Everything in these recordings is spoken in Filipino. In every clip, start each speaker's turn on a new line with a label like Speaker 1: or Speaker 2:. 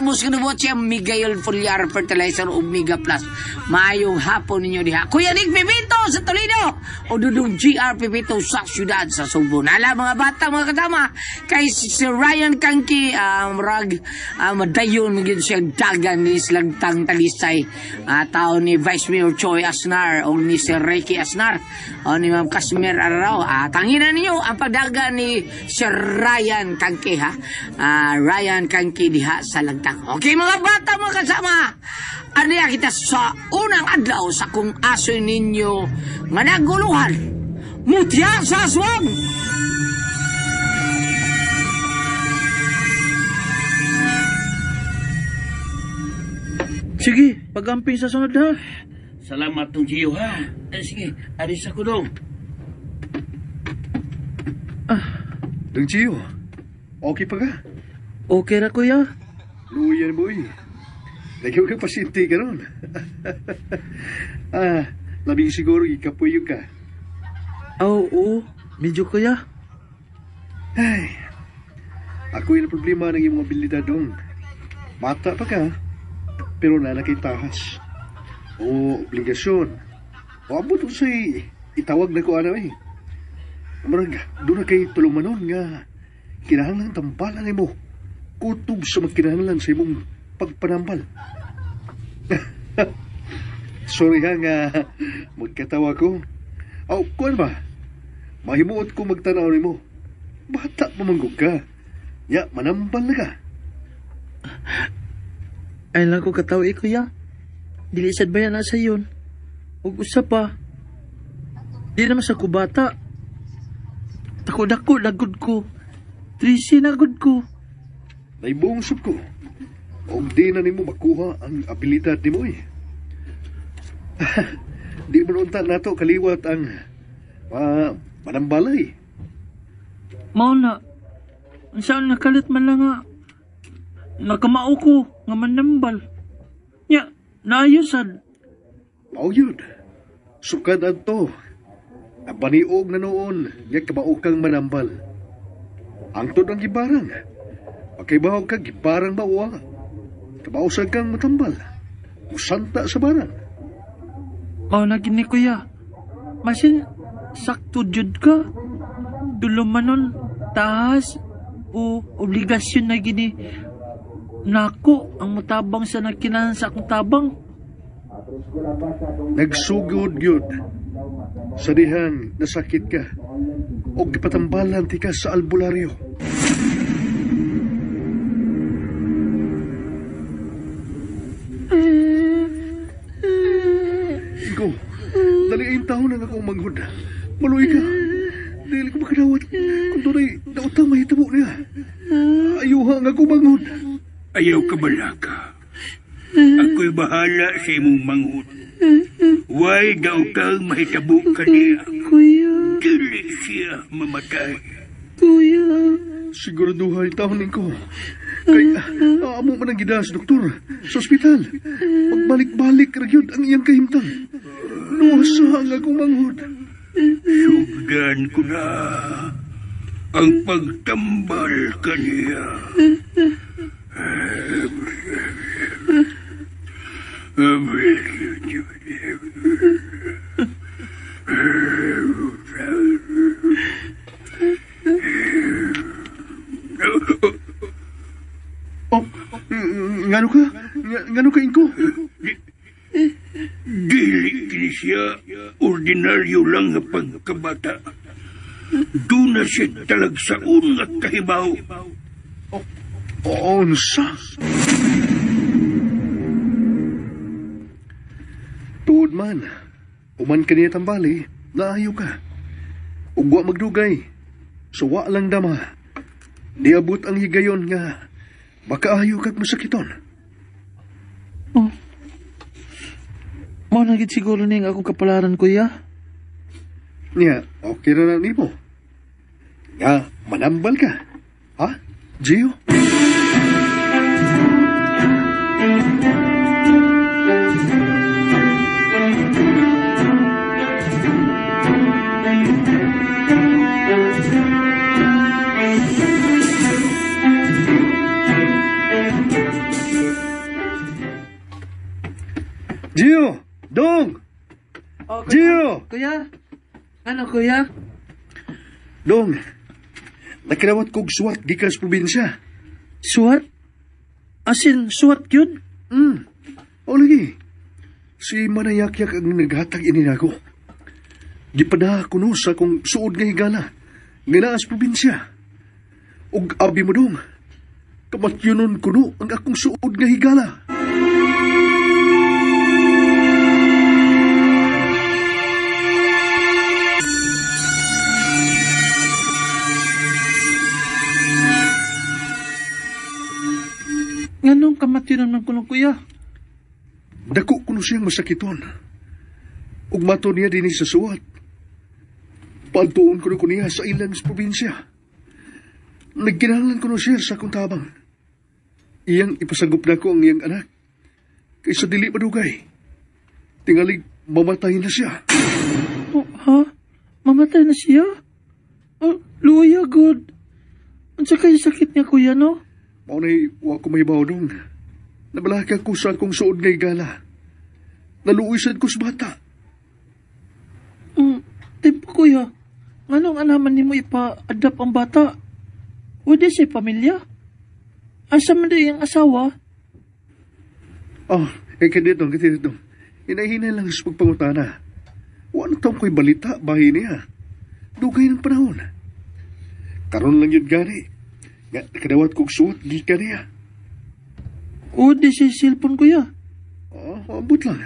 Speaker 1: Matapos kinubot siya Miguel Foliar Fertilizer o Mega Plus. Maayong hapon ninyo diha. Kuya Nick Pipito sa Toledo o Dudong GR Pipito sa syudad sa Subo. Nala mga bata mga kasama kay si Ryan Kangki madayon maging siya dagan ni Slagtang Talisay. Tao ni Vice Mayor Choi Asnar o ni Sir Ricky Asnar o ni Ma'am Casmer Arao. Tanginan ninyo ang pagdagan ni Sir Ryan Kangki ha. Ryan Kangki diha sa Lagtang. Okay mga bata mga kasama. Aniya kita sa unang adlaw sa kung asoy ninyo nga naguluhan. Mutya sa aswang!
Speaker 2: Sige, pagamping sa sunod ha.
Speaker 3: Salamat tong Gio ha. Sige, aris ako dong.
Speaker 4: Dong Gio, okay pa ka?
Speaker 2: Okay ra kuya.
Speaker 4: Luyan boy. Nagyaw ka pasyente ka ron. Labing siguro ikapuyo ka.
Speaker 2: Oo, medyo kuya.
Speaker 4: Ay, ako yung problema ng iyong abilidad dong. Bata pa ka, pero nanakitahas. O obligasyon. O abot ko sa'y itawag na ko ano eh. Marag, doon na kay tulumanon nga kinahanglan tambalan mo. Kutob sa magkinahanglan sa imong pagpanambal. Sorry ha nga magkatawa ko. Kuwan ba? Mahimuot ko magtanaw ni mo. Bata pamanggog ka. Ya, manambal na ka.
Speaker 2: Ay lang ko kataw kuya. Dilisad ba yan nasa yun? Huwag usap pa. Di naman sa kubata. Takot-takot lagod ko. Trisi nagod ko.
Speaker 4: Naibungsog ko. O di na nimo makuha ang abilidad ni mo eh. Di mo unta nato kaliwat ang manambalay.
Speaker 2: Mao na. Saan nakalit man lang nga. Nakamao ko nga manambal. Ya, naayusan.
Speaker 4: Mao yun. Sukad adto. Nabaniog na noon nga kamao kang manambal. Ang tudang gibarang. Pagkaibahog ka gibarang mauwa. Kabausag kang matambal. Musanta sa barang.
Speaker 2: Mao na gini kuya. Masin sakto jud ka. Dulumanon tahas o obligasyon na gini. Nako ang mutabang sa nakinan sa akong tabang.
Speaker 4: Nagsugod yun. Sa dihang nasakit ka. O gipatambalan ti ka sa albularyo. Ikaw, daliin taon na akong manghod. Maluwi ka. Dili ko makadawat. Kung tunay, daotang mahitabo niya. Ayuha nga akong manghod.
Speaker 3: Ayaw ka balaka. Ako'y bahala sa imong manghod. Way daw kang mahitabo ka niya.
Speaker 2: Kuya,
Speaker 3: Dili siya mamatay.
Speaker 2: kuya.
Speaker 4: Siguraduhay taon ko. Kay, amo man ang gidas, doktor. Sa ospital. Pagbalik-balik ragyod ang iyang kahimtang. Nuwasa ang akong manghod.
Speaker 3: Sugdan ko na ang pagtambal ka niya.
Speaker 4: Ngano ka? Ngano ka, Inko?
Speaker 3: Dili kini siya ordinaryo lang nga pagkabata. Doon na siya talagsaon at kahibaw.
Speaker 4: Onsa? Tuod man, uman ka niya tambali, naayo ka. Ugwa magdugay, suwa lang dama. Diabot ang higayon nga, baka ayo kag masakiton.
Speaker 2: Oh. Mao na gid siguro ning akong kapalaran kuya.
Speaker 4: Nya, okay na ni mo. Nga, manambal ka. Ha? Gio?
Speaker 2: Kuya? Ano, kuya?
Speaker 4: Dong, nakirawat kog suwat gikan sa probinsya.
Speaker 2: Suwat? Asin, suwat yun?
Speaker 4: O lagi, si Manayakyak ang naghatag ini nako. Gipada ko no sa kong suod nga higala, nga naa sa probinsya. Og abi mo dong, kamatyonon ko no ang akong suod nga higala.
Speaker 2: Nganong kamatinan man kuno, kuya?
Speaker 4: Dako kuno siyang masakiton. Ug mato niya din sa suwat. Paltuon kuno ko niya sa ilang sa probinsya. Nagkinahanglan kuno siya sa akong tabang. Iyang ipasagop na ko ang iyang anak. Kaysa dili madugay. Tingalig mamatay na siya.
Speaker 2: Oh, ha? Mamatay na siya? Oh, luya, good. Ang sakay sakit niya, kuya, no?
Speaker 4: Maunay, wa ko may bawdong. Nabalaka ko sa akong suod nga higala. Naluisan ko sa bata.
Speaker 2: Tipo, kuya. Anong anaman ni mo ipa-adapt ang bata? Wala siya pamilya? Asa man din ang asawa?
Speaker 4: Kaditong. Hinahinay lang sa pagpangutana. Wala taong ko'y balita, bahay niya. Dugay ng panahon. Karon lang yun gani. Nga, nakadawat kong suot, gika niya.
Speaker 2: Wala siya cellphone, kuya.
Speaker 4: Abot lang.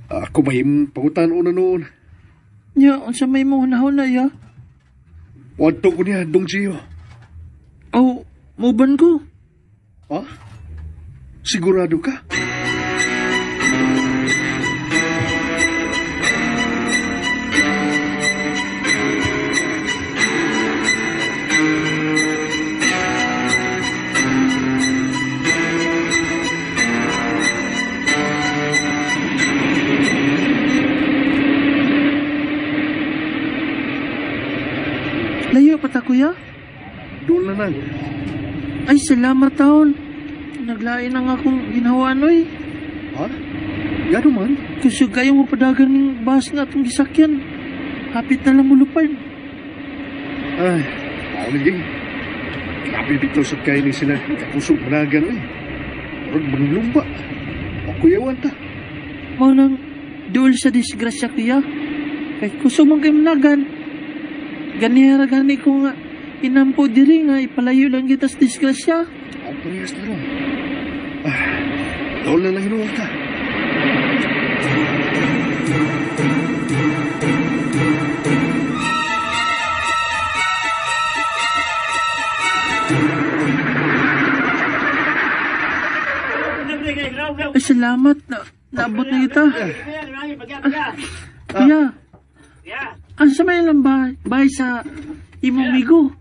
Speaker 4: Ako may pangutan una noon.
Speaker 2: Nya, unsa may mo hunahon na, ya?
Speaker 4: Wadto ko niya, Dong Gio.
Speaker 2: Oh, muban ko.
Speaker 4: Sigurado ka?
Speaker 2: Layo pa ta, kuya?
Speaker 4: Doon na lang.
Speaker 2: Ay, salamat taon. Naglain ang akong ginawa, noy.
Speaker 4: Gano man?
Speaker 2: Kasi kayo mo padagan ng bahas nga itong gisakyan. Hapit na lang mulupan.
Speaker 4: Ay, ako lagi. Grabe bitaw sa kain ni sila. Kakusog managan eh. Parang manglumba. Ako yawan ta.
Speaker 2: Mau nang duol sa disgrasya, kuya. Kay kuso man kayo managan. Ganihara gani ko nga inampo diri nga ipalayo lang kita sa disgrasya.
Speaker 4: Ang parehas na ron. Doon na lang hinuwag ta.
Speaker 2: Ay, salamat. Naabot na kita. Kuya, ang sa may lang bahay sa imong migo.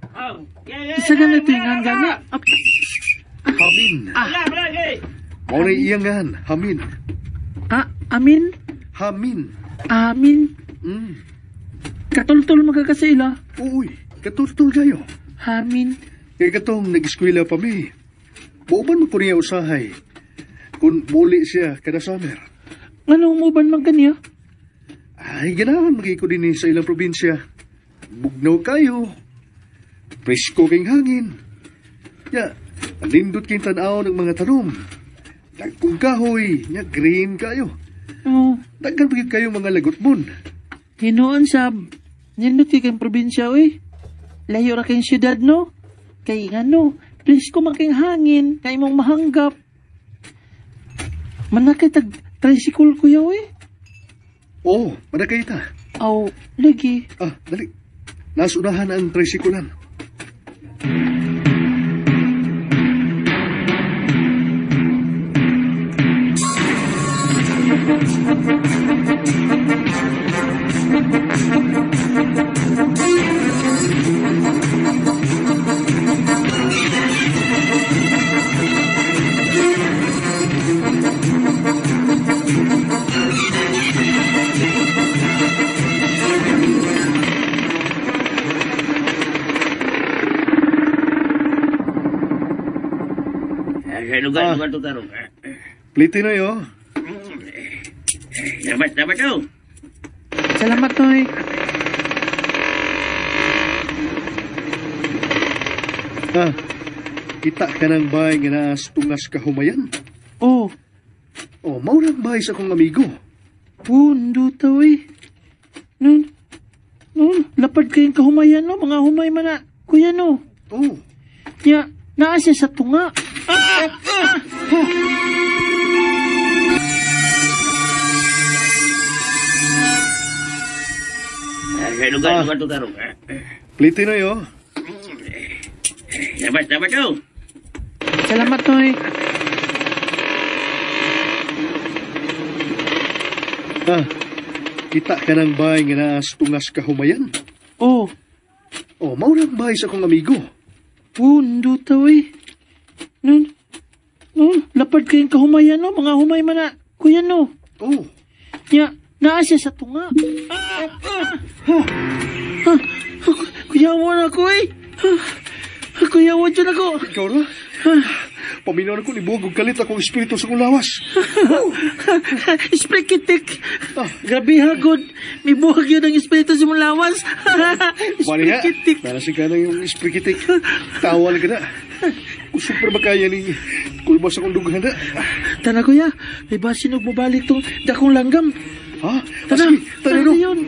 Speaker 2: Isa ganito yung gana.
Speaker 4: Hamin. Mau na iyangan. Hamin.
Speaker 2: Amin?
Speaker 4: Hamin.
Speaker 2: Amin? Katultul magkakasaila.
Speaker 4: Uy, katultul kayo.
Speaker 2: Amin?
Speaker 4: Kaya katong nag-eskwela pa mi. Buuban mo po niya usahay. Kung muli siya kada summer.
Speaker 2: Anong umuban man kanya?
Speaker 4: Ay, ganahan magiko din sa ilang probinsya. Bugnaw kayo. Presko kayong hangin. Ya, nindot kayong tanaw ng mga tanom. Dagkong kahoy, nya green kayo.
Speaker 2: Oo.
Speaker 4: Dagkan pagit kayo mga lagutbon.
Speaker 2: Hinoon sab. Nindot kayong probinsya, uy. Layo ra kayong syudad, no? Kay ano, please ko making hangin, kay mong mahanggap. Manakay tag tricycle, kuya, uy.
Speaker 4: Oo, madakay ta.
Speaker 2: Aw, lagi.
Speaker 4: Dali. Nasunahan ang tricyclean.
Speaker 3: Lugar tu tarong.
Speaker 4: Pliti na yo.
Speaker 3: Dapat tu.
Speaker 2: Salamat, Noy.
Speaker 4: Ah, kita ka ng bahay nga naas tungas kahumayan.
Speaker 2: Oh,
Speaker 4: O, maurang bahay sa akong amigo.
Speaker 2: pundo to eh. Nun, lapad kayong kahumayan, no? Mga humay man na. Kuya, no?
Speaker 4: Oh,
Speaker 2: Ya, naa siya sa tunga.
Speaker 3: Lugar.
Speaker 4: pliti na yo.
Speaker 3: Dapat daw.
Speaker 2: Salamat, Noy.
Speaker 4: Ah, kita ka ng bahay nga naas tungas kahumayan.
Speaker 2: Oh,
Speaker 4: O, maurang bahay sa akong amigo.
Speaker 2: pundo to eh. Nun, lapad kayong kahumayan, no? Mga humay man na. Kuya, no?
Speaker 4: Oh,
Speaker 2: Ya, naa siya sa tunga. Kuya mo na ko eh. Kuya mo dyan ako.
Speaker 4: ikaw na? Paminaw na ko ni buwag og kalit akong espiritu sa kong lawas.
Speaker 2: Esplikitik. Grabe hagod. May buhag yun ang espiritu sa mong lawas.
Speaker 4: Maniha,
Speaker 2: Esplikitik.
Speaker 4: para si kanang yung esprikitik. Tawal ka na. Kung super ba kaya ni kulbas akong dugahan na.
Speaker 2: Tana kuya, may basin og mabalik tong dakong langgam.
Speaker 4: Ha?
Speaker 2: Tana,
Speaker 4: Sige, tara no.
Speaker 2: yun.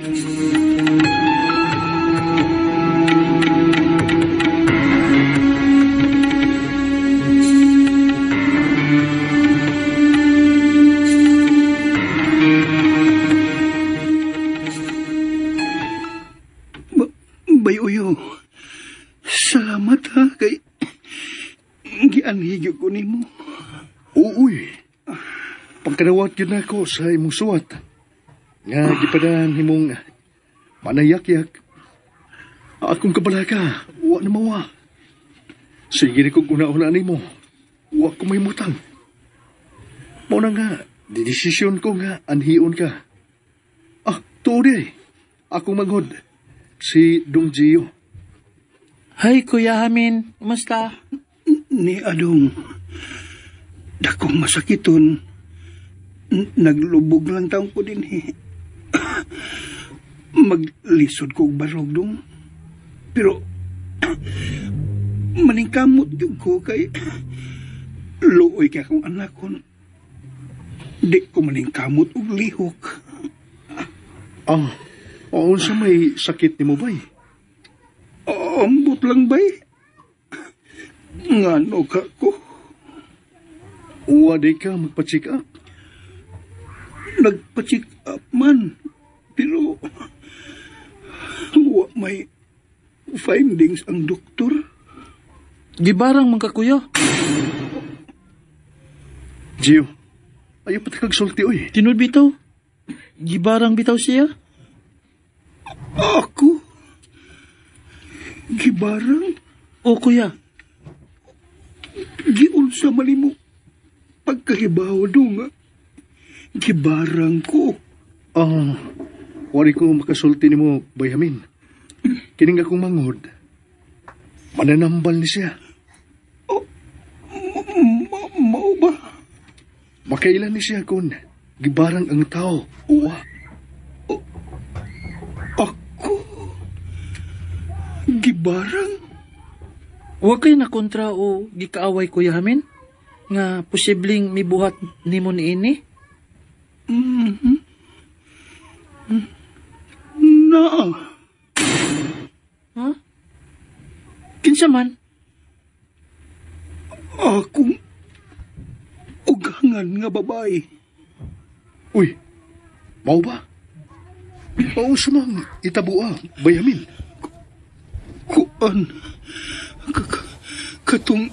Speaker 3: Bayuyo. Salamat ha kay gianhigyo ko nimo.
Speaker 4: Uuy. Pagkanawat yun ako sa imong suwat. Nga gipadahan himong manayak-yak. Akong kabalaka, wa na mawa. Sige na kong una-una nimo. Wa ko may mutang. Mauna nga, desisyon ko nga anhion ka. Tuloy. Akong manghod. Si Dong Gio.
Speaker 2: Hay kuya Hamin, kumusta?
Speaker 3: Ni Adong, dakong masakiton, naglubog lang taong ko din eh. Maglisod ko og barog dong. Pero, maningkamot yung ko kay luoy ka akong anak ko. Di ko maningkamot og lihok.
Speaker 4: Oo sa may sakit ni mo ba?
Speaker 3: Ambot lang ba'y? Ngano ka ko?
Speaker 4: Wadi ka magpa-check up.
Speaker 3: Nagpa-check up man. Pero, wa may findings ang doktor.
Speaker 2: Gibarang man ka kuya.
Speaker 4: Gio, ayaw pati kag sulti oy.
Speaker 2: Tinud bitaw. Gibarang bitaw siya.
Speaker 3: Ako? Gibarang?
Speaker 2: O kuya,
Speaker 3: Giunsa malimo? Pagkahibaw do nga. Gibarang ko.
Speaker 4: Wari ko makasulti ni mo, Bayhamin. Kining akong mangod. Mananambal ni siya.
Speaker 3: Mao ba?
Speaker 4: Makailan ni siya kun. Gibarang ang tao. Uwa.
Speaker 3: Ako? Gibarang?
Speaker 2: wa kay na kontra o gikaaway kuya Hamin? Nga posibleng mibuhat nimo niini?
Speaker 3: Naa.
Speaker 2: Ha? Kinsa man?
Speaker 3: Akong ugangan nga babae.
Speaker 4: Uy, mau ba? Oo sumang itabua, Bayhamin.
Speaker 3: Kuan. Katong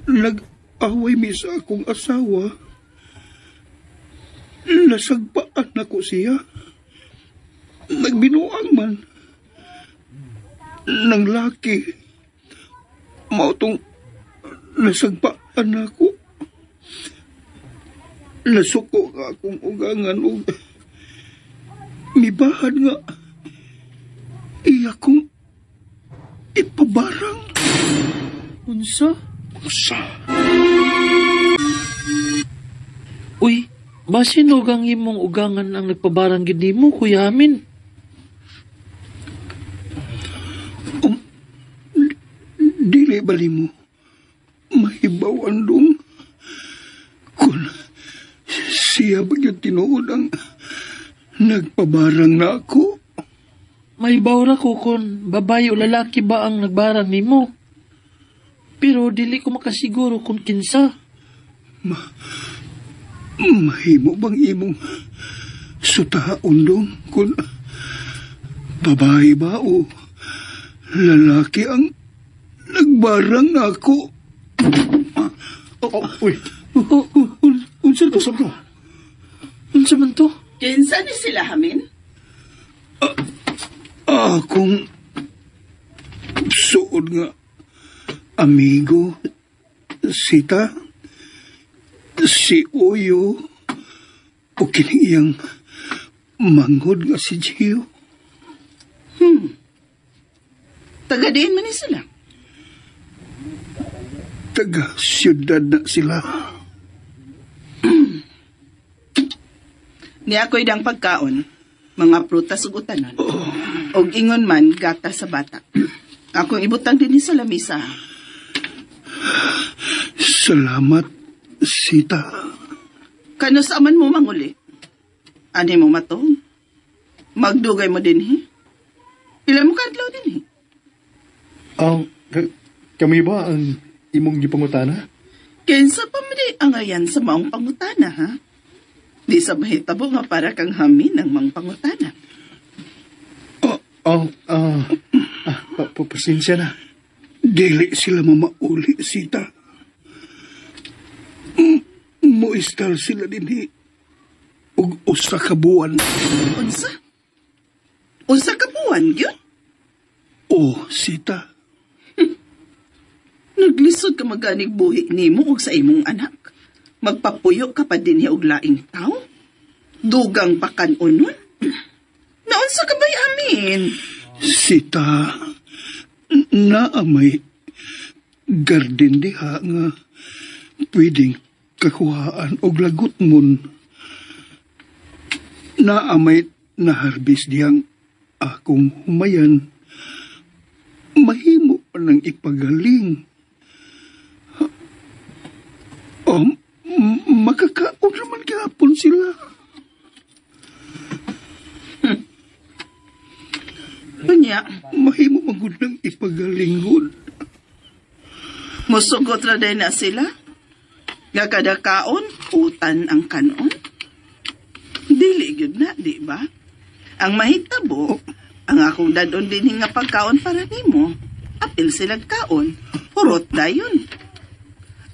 Speaker 3: nag-away mi sa akong asawa. Nasagpaan ako siya. Nagbinuang man. Nang laki. Mautong nasagpaan ako. Nasuko nga akong ugangan o mibahad nga iya kong ipabarang.
Speaker 2: Unsa?
Speaker 4: Usa.
Speaker 2: Uy, Basin og ang imong ugangan ang nagpabarang gid nimo, Kuya Amin.
Speaker 3: Dili bali mo mahibaw ang dong kung siya ba yung tinuod ang nagpabarang na ako.
Speaker 2: May bawra ko kung babae o lalaki ba ang nagbarang nimo. Pero dili ko makasiguro kung kinsa.
Speaker 3: Mahimo bang imong sutahaon dong kung babae ba o lalaki ang nagbarang na ako?
Speaker 4: Uy,
Speaker 3: Unsa to?
Speaker 2: Unsa man to?
Speaker 5: Kinsa ni sila hamin?
Speaker 3: Akong suod nga amigo, Sita, si Uyo, o kining iyang manghod nga si Gio.
Speaker 5: Taga diin man ni sila.
Speaker 3: Taga siyudad na sila.
Speaker 5: Ni ako'y dang pagkaon, mga prutas ug utanon. Og ingon man gata sa bata. Akong ibutang din sa lamisa.
Speaker 3: Salamat, Sita.
Speaker 5: Kano sa aman mo manguli? Ani mo matong? Magdugay mo din Pila mo kadlaw din
Speaker 4: kami ba ang imong gipangutana?
Speaker 5: Kinsa pa man di ang ayan sa maong pangutana, ha? Di sa mahitabo nga para kang hamin ng mga pangutana.
Speaker 4: Pasensya na.
Speaker 3: Dili sila mamauli, Sita. Moistal sila din ug usa ka buwan.
Speaker 5: Unsa? Unsa ka buwan, yun?
Speaker 3: Oh, Sita.
Speaker 5: Naglisod ka maganig buhi nimo og sa imong anak. Magpapuyo ka pa din og laing tao? Dugang pa kanunon? Naunsa ka ba'y amin?
Speaker 3: Sita, naamay garden diha nga pwedeng kakuhaan og lagot mon. Naamay na-harvest diyang akong humayan. Mahimo pa ng ipagaling. Makakaon naman gihapon sila.
Speaker 5: Unya,
Speaker 3: Mahimo magud ng ipagalinghod.
Speaker 5: musugot ra din na sila? Nga kada kaon, utan ang kanon? Dili gyud na, di ba? Ang mahitabo, ang akong dadon din nga pagkaon para nimo. Apil sila kaon, purot dayon.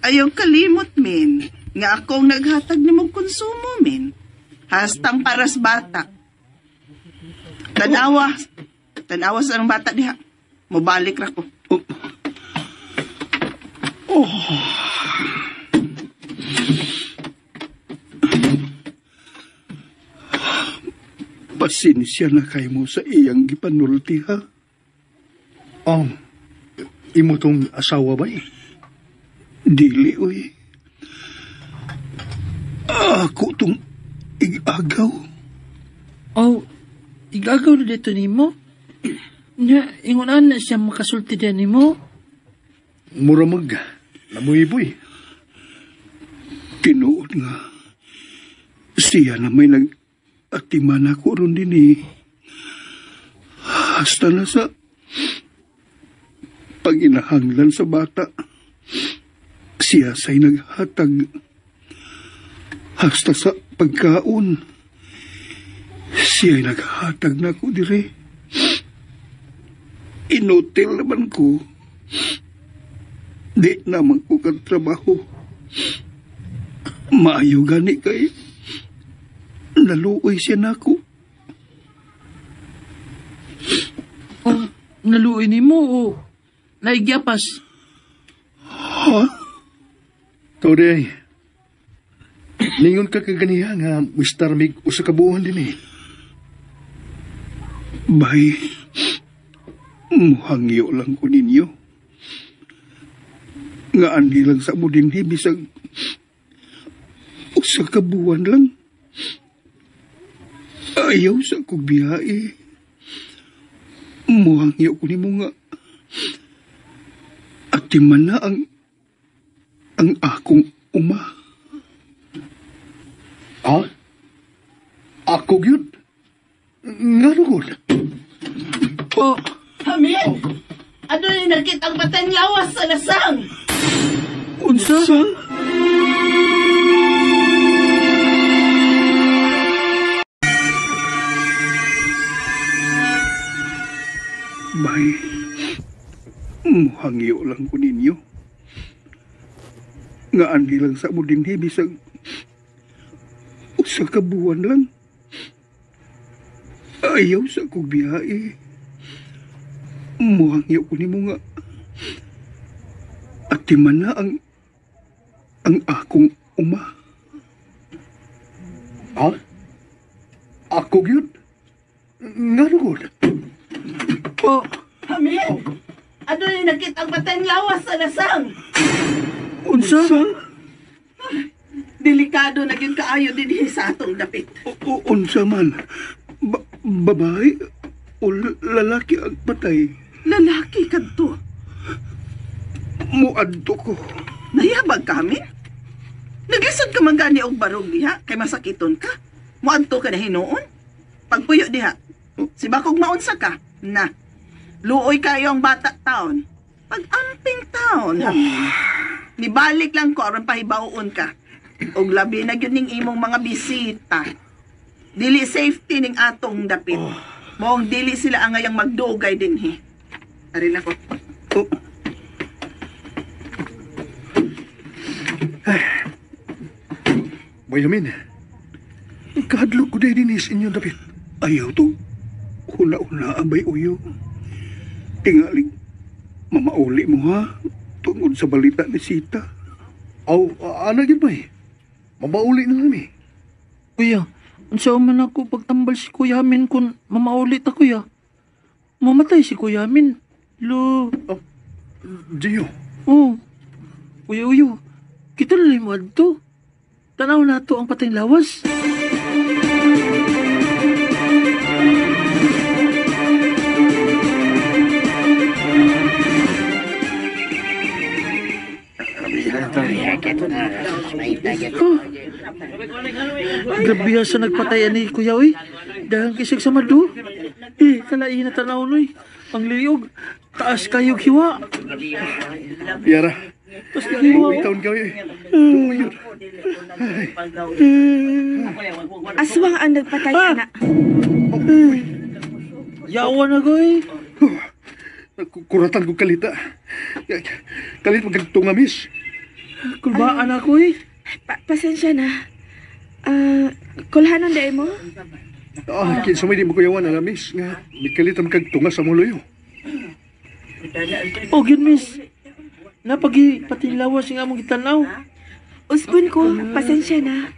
Speaker 5: Ayaw kalimot, min, nga akong naghatag nimo konsumo, min. Hastang paras bata. Tanawa sa ng bata diha. Mubalik ra ko.
Speaker 3: Pasensya na kay mo sa iyang gipanulti, ha?
Speaker 4: Imo tong asawa ba
Speaker 3: Dili, uy. Ako tong igagaw.
Speaker 2: Oh, igagaw na dito nimo? Nya, ingunan na siya makasulti din nimo?
Speaker 4: Muramag, namuiboy.
Speaker 3: Tinuod nga. Siya na may nag-atiman ako ron din Hasta na sa paginahanglan sa bata. Siya sa'y naghatag. Hasta sa pagkaon. Siya'y naghatag na ako dire. Inutil naman ko. Di naman ko katrabaho. Maayo gani kay naluoy siya na ako.
Speaker 2: Oh, naluoy nimo o naigyapas?
Speaker 3: Ha?
Speaker 4: Today, ningon ka kaganiha nga Mr. Mig usa ka buwan din
Speaker 3: Bay, muhangyo lang ko ninyo. Nga andi lang sa mo din bisag usa ka buwan lang. Ayaw sa akong biyahe. Muhangyo ko ni mo nga. At di man na ang akong uma.
Speaker 4: Ha? Ako yun? Nga nukod?
Speaker 2: Oh,
Speaker 5: Hamin! Ano yung nakitang batang lawas sa lasang?
Speaker 2: unsa?
Speaker 3: Bay, muhangyo lang ko ninyo. Nga andi lang sa mo din bisag usa ka buwan lang. Ayaw sa akong biyahe. Muhangyo ko nimo nga. At di man na ang akong uma.
Speaker 4: Ha? Ako yun? Nga nukod?
Speaker 2: Oh,
Speaker 5: Hamin! Ano yung nakitang batang lawas sa lasang?
Speaker 2: unsa?
Speaker 5: Delikado na gyud kaayo din sa atong dapit.
Speaker 3: Unsa man? Babae o lalaki ang patay?
Speaker 5: Lalaki kadto.
Speaker 3: Muadto ko.
Speaker 5: Nayabag kami? Naglisod ka man gani og barog diha kay masakiton ka. Muadto ka na hinuon. Pagpuyo diha. Si bakog maunsa ka? Na. Luoy kayo ang bata taon. Pag-amping taon, Hamin. Nibalik lang ko aron pahibaon ka. Og labi na gyud ning imong mga bisita. Dili safety ning atong dapit. Moong dili sila ang ngayang magdugay dinhi. Ari na ko.
Speaker 3: Oh,
Speaker 4: Bayamin, kahadlok ko din dinis inyong dapit.
Speaker 3: ayaw to. Hula-hula abay uyo. Tingaling mamauli mo ha. Tungod sa balita ni Sita.
Speaker 4: Aw, ano yun ba eh? Mabauli na kami.
Speaker 2: Kuya, unsa man ako pagtambal si Kuya Amin kung mamaulit ako kuya. Mamatay si Kuya Amin. Lo,
Speaker 4: Gio,
Speaker 2: oh. Kuya Uyo, kita na mo adto. Tanaw na to ang patayng lawas. Oh. Grabe sa nagpatayan ni Kuya Uy. Dahang kisig sa madu. Kalain na tanaw noy. Ang liyog. Taas kayog hiwa.
Speaker 4: Yara,
Speaker 2: Taas kayog hiwa.
Speaker 4: itaon ka eh. Tumayod.
Speaker 6: Aswang ang nagpatay, anak.
Speaker 2: Yawa na goy.
Speaker 4: Kuratan ko kalita. Kalit magagtungamis.
Speaker 2: Kulbaan ako eh.
Speaker 6: Pasensya na. Kulhanon day mo?
Speaker 4: Kinsa may di mo kuyawan alamis nga. May kalit ang kagtunga sa muloyo.
Speaker 2: Oh, yun miss. Napagi patilawas nga mong gitanaw.
Speaker 6: Usbon ko, pasensya na.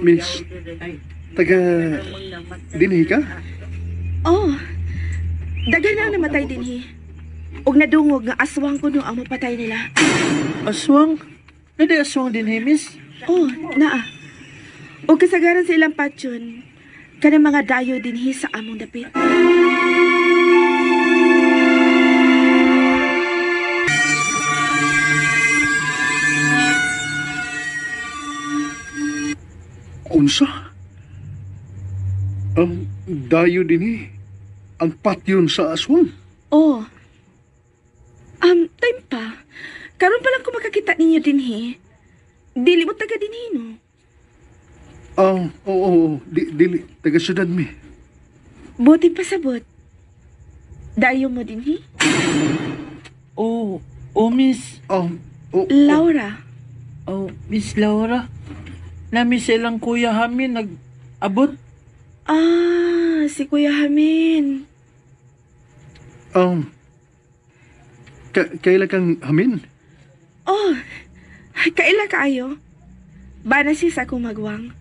Speaker 4: Miss, taga dinhi ka?
Speaker 6: Oh, dagan na ang namatay din hi. Og nadungog nga aswang ko ang mapatay nila.
Speaker 2: Aswang? Nadi aswang din eh, miss.
Speaker 6: Oh, naa. Og kasagaran sa ilang patyon, kanang mga dayo din hi sa among dapit.
Speaker 4: Unsa? Dayo dinhi. Ang patyon sa aswang.
Speaker 6: Oh. Time pa. Karon pa lang ko makakita ninyo din hi. Dili mo taga din hi, no?
Speaker 4: Oo. Dili. Taga syudad mi.
Speaker 6: Buti pasabot. Dayo mo din hi?
Speaker 2: Oh, miss.
Speaker 6: Laura.
Speaker 2: Oh, Miss Laura. Nami silang Kuya Hamin nag-abot.
Speaker 6: Si Kuya Hamin.
Speaker 4: Kaila kang hamin?
Speaker 6: Oh, kaila kaayo. Bana siya sa akong magwang.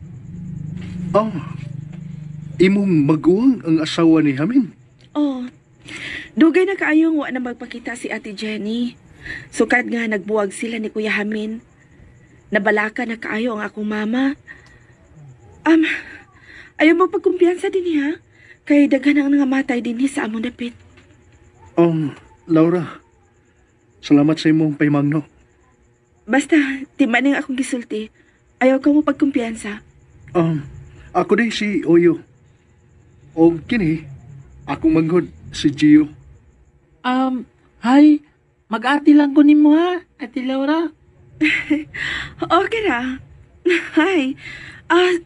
Speaker 4: Imong maguwang ang asawa ni Hamin.
Speaker 6: Oh, dugay na kaayong wa na magpakita si Ate Jenny. Sukad nga nagbuwag sila ni Kuya Hamin. Nabalaka na kaayo ang akong mama. Ayaw mo pagkumpiyansa din ha. Kay daghan ang nangamatay din sa among dapit.
Speaker 4: Laura, salamat sa imong paymangno.
Speaker 6: Basta, timan nga akong gisulti. Ayaw ka mo pagkumpiyansa.
Speaker 4: Ako din si Oyo. O kini, akong manghod si Gio.
Speaker 2: Hi. Mag-ati lang ko nimo ha, Ate Laura.
Speaker 6: Okay na. Hi.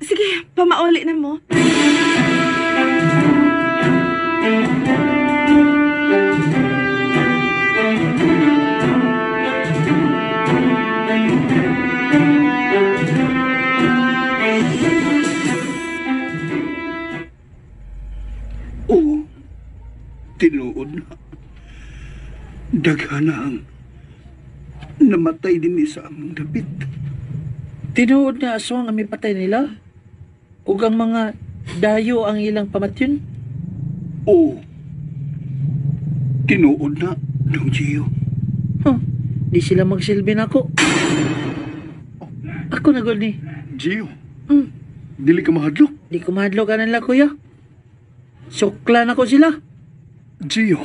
Speaker 6: Sige, pamauli na mo.
Speaker 3: Oo, tinuod na. Daghana ang namatay din sa among dapit.
Speaker 2: Tinuod na aswang ang may patay nila. Ug ang mga dayo ang ilang pamatyon.
Speaker 3: Oo, tinuod na, Dong Gio.
Speaker 2: Di sila magsilbi na ako. Ako na gol ni.
Speaker 4: Gio, dili ka mahadlok.
Speaker 2: Di ko mahadlok ka nila, kuya. Sukla na ko sila.
Speaker 4: Gio.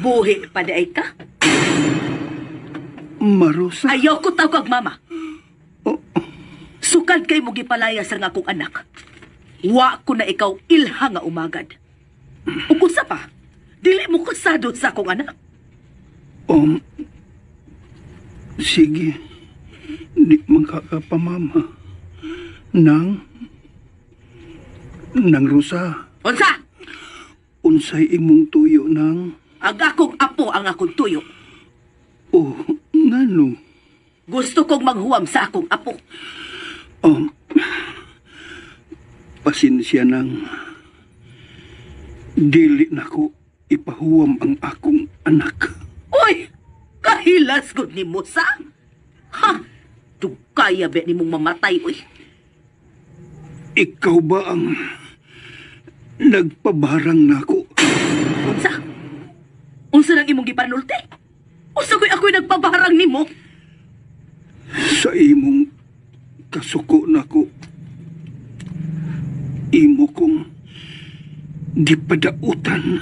Speaker 7: Buhi pa day ka?
Speaker 3: Marusa,
Speaker 7: Ayaw ko tawag mama. Sukad kay mo gipalayas ang akong anak. Wa ko na ikaw ilha nga umagad. Ug sa pa, dili mo kasado sa akong anak.
Speaker 3: sige, di magkakapamama. Nang Rusa,
Speaker 7: Unsa?
Speaker 3: unsay imong tuyo ng...
Speaker 7: Ang akong apo ang akong tuyo.
Speaker 3: Oh, ngano?
Speaker 7: Gusto kong maghuwam sa akong apo.
Speaker 3: Pasensya nang dili nako ipahuwam ang akong anak.
Speaker 7: Uy! Kahilas gud ni Musa? Ha? Dugkaya ba ni mong mamatay, uy?
Speaker 3: Ikaw ba ang nagpabarang nako?
Speaker 7: Unsa? Unsa nang imong gipanulti? Unsa ako'y nagpabarang nimo?
Speaker 3: Sa imong kasuko nako, imo kong gipadautan.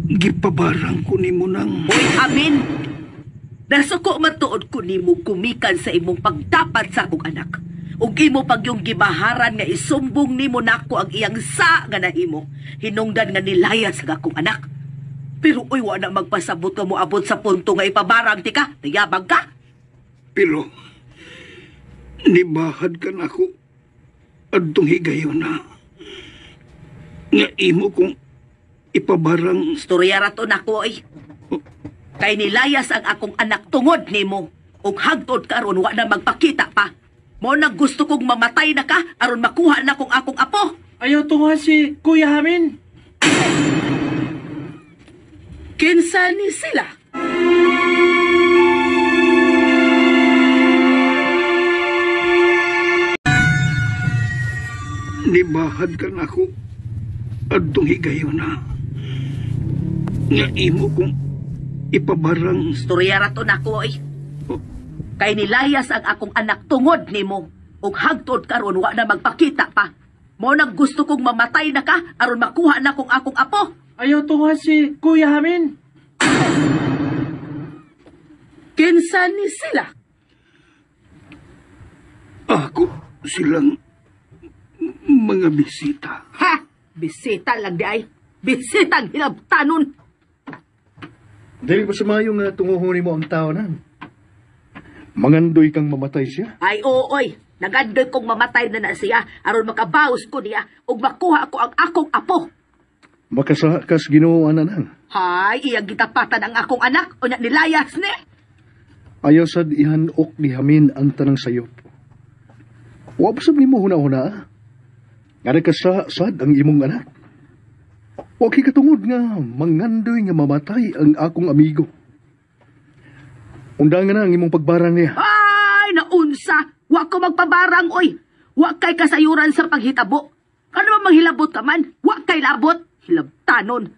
Speaker 3: Gipabarang ko nimo ng...
Speaker 7: Uy, amin! Nasuko matuod ko nimo kumikan sa imong pagdapat sa akong anak. Ug imo pag yung gibaharan nga isumbong nimo nako ang iyang sa nga nahimo. Hinungdan nga nilayas sa akong anak. Pero uy, wa na magpasabot ka mo abot sa punto nga ipabarang ti ka. Tiyabang ka.
Speaker 3: Pero, nibahad ka nako adtong higayon na. Nga imo kong ipabarang...
Speaker 7: Storya rato nako ay. Kay nilayas ang akong anak tungod nimo. Ug hagtod karon wa na magpakita pa. Mo nang gusto kong mamatay na ka aron makuha na kong akong apo.
Speaker 2: Ayaw to nga si Kuya Hamin.
Speaker 7: Kinsa ni sila?
Speaker 3: Nibahad ka nako adtong higayon na. Nga imo kong ipabarang...
Speaker 7: Storya rato nako ay. Kay nilayas ang akong anak tungod nimo. Ug hagtod karon wa na magpakita pa. Mo nang gusto kong mamatay na ka aron makuha na kong akong apo.
Speaker 2: Ayaw to nga si Kuya Hamin.
Speaker 7: Kinsa ni sila?
Speaker 3: Ako silang mga bisita.
Speaker 7: Ha? Bisita lang di ay. Bisita ang hinabtanon.
Speaker 4: Dili ba sumayo nga tunguhon mo ang tao na? Mangandoy kang mamatay siya?
Speaker 7: Ay ooy. Nagandoy kong mamatay na siya aron makabawas ko niya ug makuha ko ang akong apo.
Speaker 4: Makasakas Ginoo anan.
Speaker 7: Hay, iyang gitapatan ang akong anak o nilayas ni.
Speaker 4: Ayaw sad ihanok ni Hamin ang tanang sayop. Wa pa sab nimo huna-huna. Nga nagkasad ang imong anak. Wa kay katungod nga mangandoy nga mamatay ang akong amigo. Undangan na ang imong pagbarang niya.
Speaker 7: Ay, naunsa! Wa ko magpabarang, oy! Wa kay kasayuran sa paghitabo. Ano ba manghilabot ka man? Wa kay labot! Hilabtanon!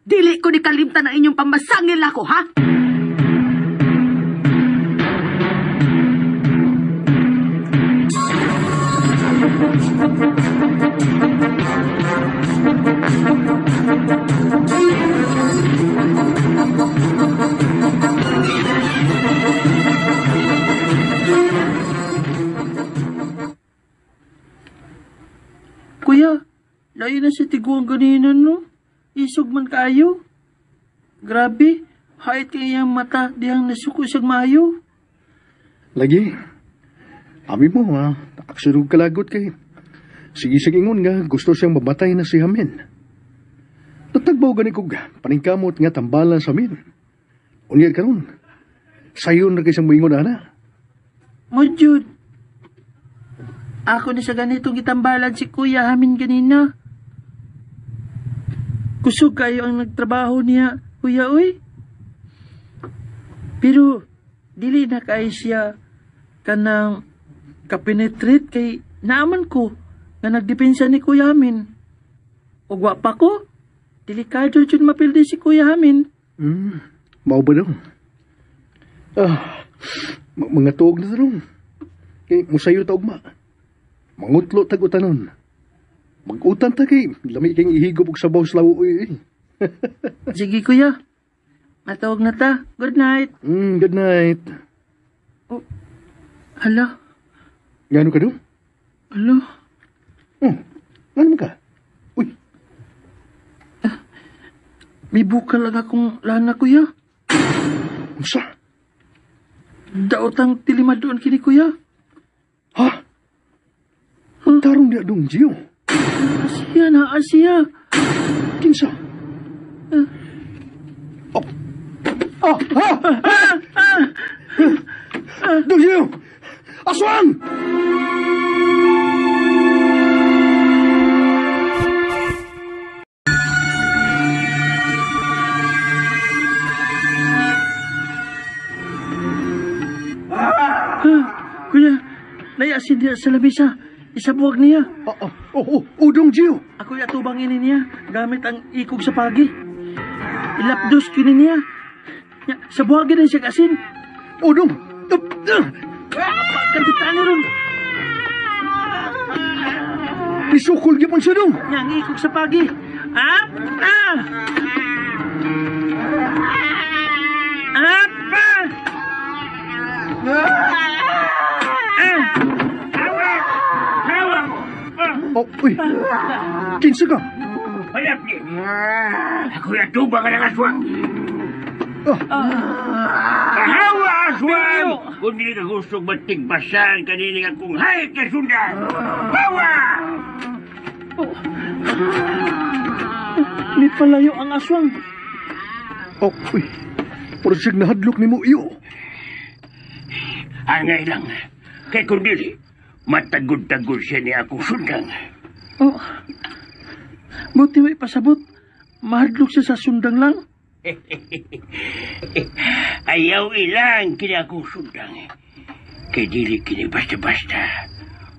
Speaker 7: Dili ko ni kalimtan ang inyong pamasangil ako, ha?
Speaker 2: Kuya, layo na si tiguang ganinan, no? Isog man kaayo. Grabe, hait kaya mata diyang nasuko siyang maayo.
Speaker 4: Lagi. Abi mo ha, nakaksurog kalagot kay. Sige sa ingon nga, gusto siyang mamatay na si Hamin. Natagbaw gani kog paningkamot nga tambalan sa Hamin. Unyag karon. Sayon na kay siyang moingon ana.
Speaker 2: Mojud. Ako na sa ganitong itambalan si Kuya Hamin ganina. Kusog kayo ang nagtrabaho niya, Kuya, uy. Pero, dili na kay siya kanang kapenetrit kay naaman ko nga nagdepensa ni Kuya Hamin. O pa ko, delikado dyan mapildi si Kuya Hamin.
Speaker 4: Mao ba daw? Mga tuog na tarong. Kay musayo ta ugma. Mangutlo tag-utanon. Mag-utan ta kay lami kayong ihigop og sabaw sa lawoy.
Speaker 2: Sige, Kuya. Matawag na ta. Good night.
Speaker 4: Good night.
Speaker 2: Hala.
Speaker 4: Gano ka doon?
Speaker 2: Hala.
Speaker 4: Ano ka? Uy,
Speaker 2: May bukal lang akong lana, Kuya.
Speaker 4: unsa?
Speaker 2: Daotang tilima doon kini, Kuya.
Speaker 4: Ha? Tarong dia dong, Gio.
Speaker 2: Asiya na, Asiya.
Speaker 4: Kinsa? Dong, Gio! Aswang!
Speaker 2: Kuya, nayasin niya sa labisa. Isabuwag niya.
Speaker 4: Dong, Gio!
Speaker 2: Ako yatubangin niya gamit ang ikog sa pagi. Ilapdos kini niya. Sabuwagin na siya kasin.
Speaker 4: Dong!
Speaker 2: Kanditaan niya ron.
Speaker 4: Nisukol gyapon siya, Dong!
Speaker 2: Yang ikog sa pagi. Up! Ah! Up!
Speaker 4: Uy! Kinsa ka?
Speaker 3: Hayap ni. Ako yung tubang ka ng aswang. Kahawa, aswang! Kung di ka gusto matigbasan kanini akong hayat na sundan. Hawa!
Speaker 2: May palayo ang aswang.
Speaker 4: Uy! Puro siyang nahadlok ni mo, iyo.
Speaker 3: Angay lang. Kay kung dili, matagod-tagod siya ni akong sundan.
Speaker 2: Buti may pasabot. Mahadlok siya sa sundang lang.
Speaker 3: Ayaw ilang kini akong sundan. Kay dili kini basta-basta.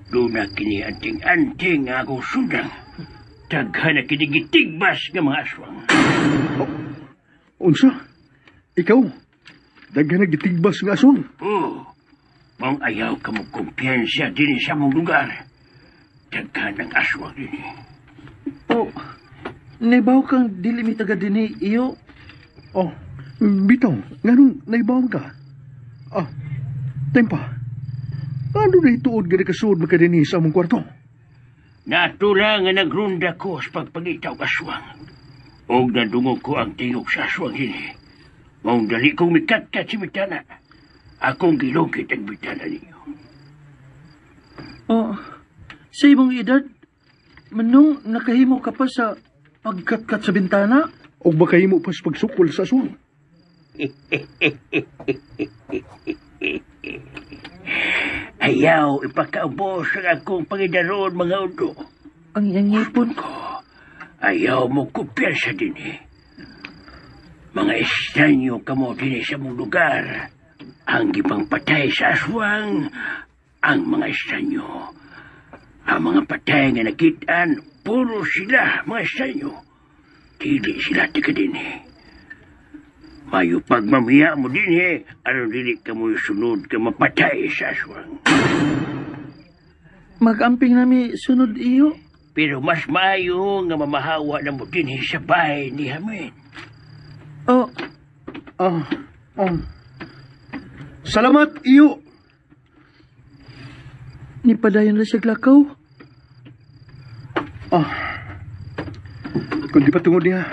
Speaker 3: Doon na kini anting-anting nga akong sundan. Taghan na kini gitigbas nga mga aswang.
Speaker 4: Unsa? Ikaw? Daghan na gitigbas nga aswang?
Speaker 3: Mong ayaw ka mo kumpiyansa din sa mong lugar. Daghan ang aswang din.
Speaker 2: Naibaw kang dili mi taga dini iyo.
Speaker 4: Bitaw, nganong naibawang ka? Tempa, ano na ituod gani kasud makadini sa among kwarto?
Speaker 3: Natula nga nagrunda ko sa pagpangitaw aswang. O nadungog ko ang tingog sa aswang ini. Mong dali kong mikatkat si Mitana. Akong gilugit ang bitana ninyo.
Speaker 2: Sa imong edad, manong nakahimo ka pa sa pagkatkat sa bintana?
Speaker 4: O ba kayo mo pas pagsukol sa aswang?
Speaker 3: Ayaw ipakaubos ang akong pangidaroon mga udo.
Speaker 2: Ang iyang ngipon.
Speaker 3: Ayaw mo kumpiyansa din eh. Mga estranyo kamo din sa mong lugar. Ang gipang patay sa aswang, ang mga estranyo. Ang mga patay nga nakitaan, puro sila mga estranyo. Dili sila tika din eh. Mayo pagmamiya mo din eh, ano dili ka mo sunod ka mapatay sa aswang.
Speaker 2: Magamping nami sunod iyo.
Speaker 3: Pero mas maayo nga mamahawa na mo din eh sa bahay ni Hamin.
Speaker 2: Oh,
Speaker 4: Salamat, iyo.
Speaker 2: ni padayon na siya glakaw.
Speaker 4: Kung di pa tungod niya,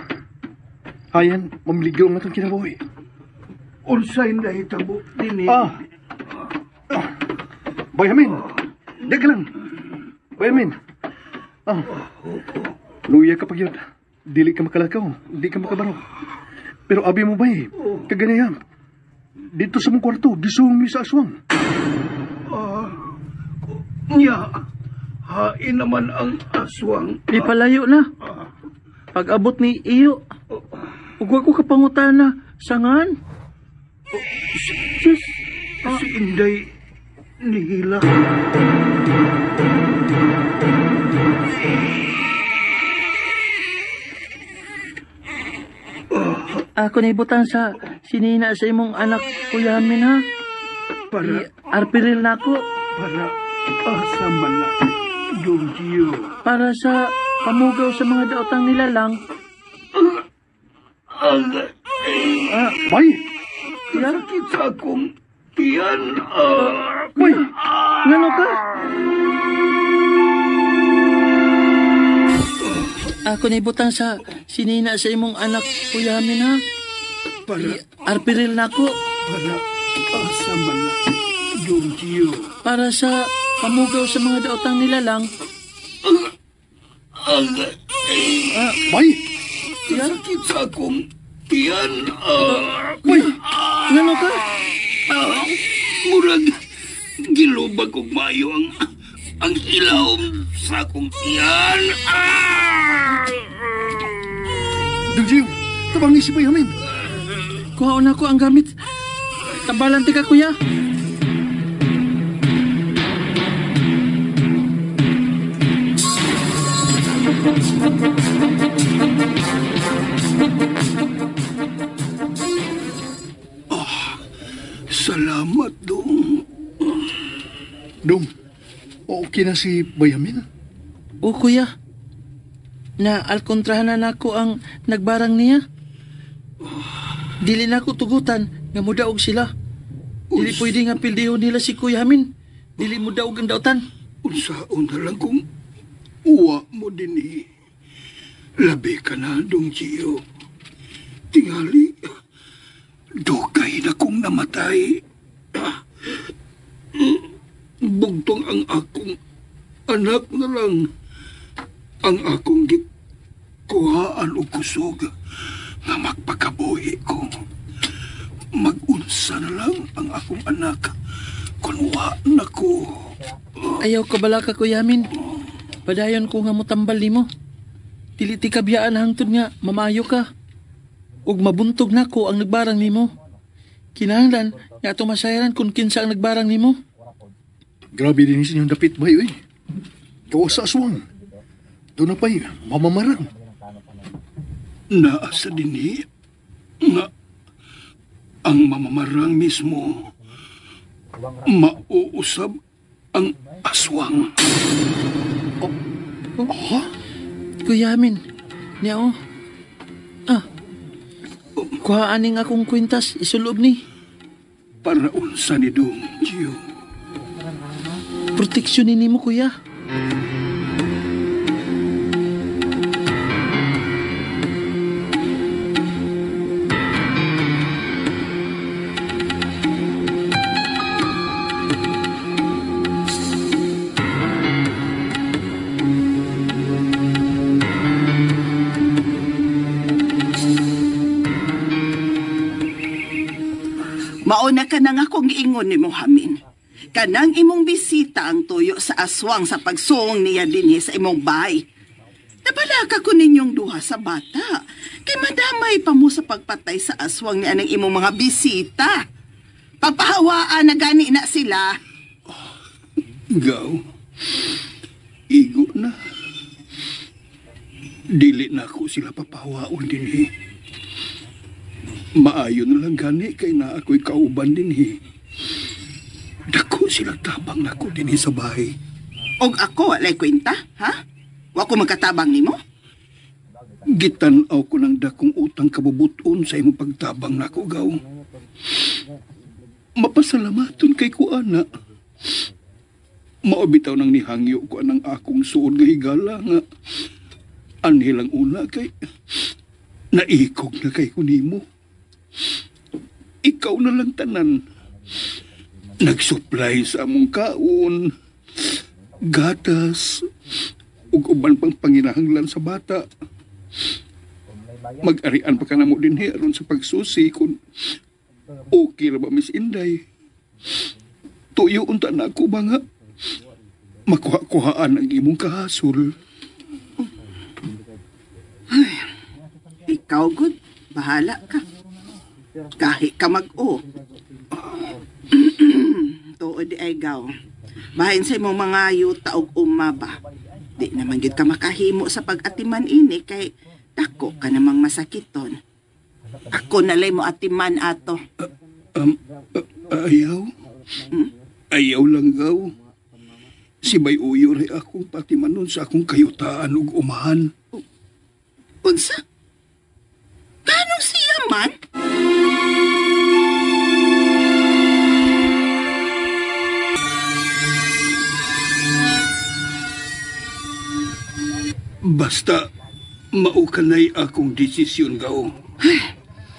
Speaker 4: hayan, mamiligaw nga itong kinabuhi.
Speaker 8: Unsay na hitabo din
Speaker 4: Boy Hamin, dek lang. Boy Hamin. Luya ka pag yun. Dili ka makalakaw, di ka makabaro. Pero abi mo ba kaganayam. Dito sa mong kwarto, gisung mi sa aswang.
Speaker 8: Nya, hain naman ang aswang.
Speaker 2: Ipalayo na. Pag abot ni iyo, ugwa ko kapangutana, sangan? Sus,
Speaker 8: Si Inday nihila.
Speaker 2: ako na ibutang sa sinina sa imong anak kuyamin ha.
Speaker 8: Para,
Speaker 2: Arpiril na ako
Speaker 8: para, asa man na, Giorgio.
Speaker 2: para sa pamugaw sa mga daotang nila lang.
Speaker 4: Bay!
Speaker 8: Sakit sa akong tiyan.
Speaker 4: Bay!
Speaker 2: Ngano ka? Ako na ibutang sa sinina sa imong anak kuyamin ha.
Speaker 8: Para,
Speaker 2: Arpiril na ako
Speaker 8: para, asa man na, Giorgio.
Speaker 2: para sa pamugaw sa mga daotang nila lang.
Speaker 4: Bay!
Speaker 8: Sakit sa akong tiyan.
Speaker 4: Bay!
Speaker 2: Ngano ka?
Speaker 8: Murag, gilubag kong mayo ang ilawom sa akong tiyan.
Speaker 4: Dugjiw, tabang si Bay Hamin.
Speaker 2: Kuhaon ako ang gamit. Tabalan tika kuya.
Speaker 8: Salamat, Dong.
Speaker 4: Dong, okay na si Bay Hamin?
Speaker 2: O kuya. Na alkontrahanan ako ang nagbarang niya. Dili na ako tugutan nga mudaog sila. Dili pwede nga pildiho nila si Kuya Hamin. Dili mo daog ang dautan.
Speaker 8: Unsaon na lang kung uwa mo din Labi ka na, Dong Gio. Tingali, dugay na kong namatay. Bugtong ang akong anak na lang. Ang akong kuhaan o kusog nga magpakabuhi ko. Mag-unsa na lang ang akong anak. Kunwa na ko.
Speaker 2: Ayaw ka bala ka Kuya Hamin. Padayon ko nga mo tambal nimo. Dili ti kabiyaan hangtod nga mamayo ka. Ug mabuntog nako ang nagbarang nimo. Kinahanglan nga ato masayaran kung kinsa ang nagbarang nimo.
Speaker 4: Grabe din sa inyong dapit, Bay, oy. Kawa sa aswang. Doon na pa'y mamamarang.
Speaker 8: Naasa dinhi nga ang mamamarang mismo mauusab ang aswang.
Speaker 2: Kuya Hamin. Niya o. Kuhaan ning akong kwintas isulob ni.
Speaker 8: Para unsa ni Dong Gio.
Speaker 2: Proteksyonin nimo kuya.
Speaker 5: Mauna ka na nga kung giingon ni Mohamin. Kanang imong bisita ang tuyo sa aswang sa pagsuong niya dinhi sa imong bahay. Nabalaka ko ninyong duha sa bata. Kay madamay pa mo sa pagpatay sa aswang ni anang imong mga bisita. Papahawaan na gani na sila.
Speaker 8: Gaw, igo na. Dili na ako sila papahawaon din eh. Maayo na lang gani kay na ako'y kauban din eh. Dako sila tabang nako din sa bahay.
Speaker 5: Og ako walay kwenta, ha? Wa ko magkatabang nimo?
Speaker 8: Gitanaw ko ng dakong utang kabubuton sa imong pagtabang nako, Gaw. Mapasalamaton kay kuana. Maobitaw nang nihangyo ko anang akong suod nga higala nga anhilang una kay naikog na kay kunimo. Ikaw na lang tanan. Nagsupply sa among kaon, gatas, ug uban pang panginahanglan sa bata. Mag-arian pa ka na mo din aron sa pagsusi kung okay ra ba, Miss Inday. Tuyo unta na ako ba nga makuha-kuhaan ang imong kahasol.
Speaker 5: Ikaw, good. Bahala ka. Kahit ka mag-o. Tuod di ay gaw. Bahin sa imong mga yuta og umaba. Di naman gyud ka makahimo sa pag-atiman ini kay dako ka namang masakiton. Ako nalay mo atiman ato.
Speaker 8: Ayaw? Ayaw lang, Gaw. Si Bay Uyo rin akong patimanon sa akong kayutaan ug umahan.
Speaker 5: Unsa? Ganong siya man?
Speaker 8: Basta maukanay akong desisyon, Gaw.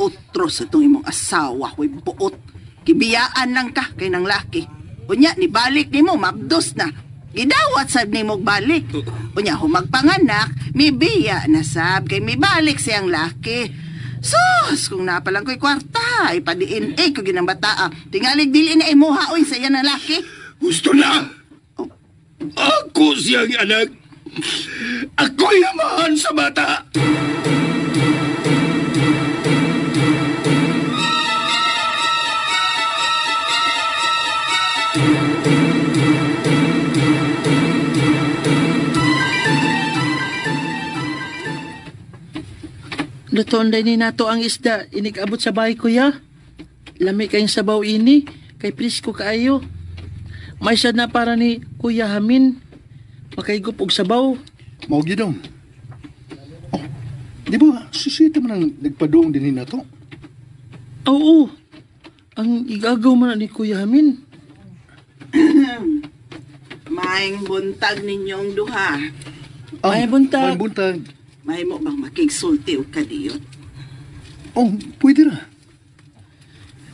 Speaker 5: Otro sa itong imong asawa, huy buot. Kibiyaan lang ka kay nang laki. Unya, nibalik ni mo, mabdos na. Gidawat sab ni mo balik. Unya, humagpanganak, may biya na sab, kay may balik siyang laki. Sus, kung napalang ko'y kwarta, ipadiin ko ginang bataa. Tingalig dili na imuha, oy, sa yan na laki.
Speaker 8: Gusto na! Ako siyang anak. Ako'y amahan sa bata.
Speaker 2: Lutoon day ni nato ang isda, inig-abot sa bahay kuya. Lami kayong sabaw ini, kay prisko kaayo. May sad na para ni Kuya Hamin. Makaigup og sabaw.
Speaker 4: Mao gidong. Oh, di ba susita man ang nagpadoong din na to?
Speaker 2: Oo, ang igagaw man ni Kuya Hamin.
Speaker 5: Maing buntag ninyong duha.
Speaker 2: May buntag.
Speaker 4: May buntag.
Speaker 5: May mo bang makigsulti o kadiyot?
Speaker 4: Oh, pwede na.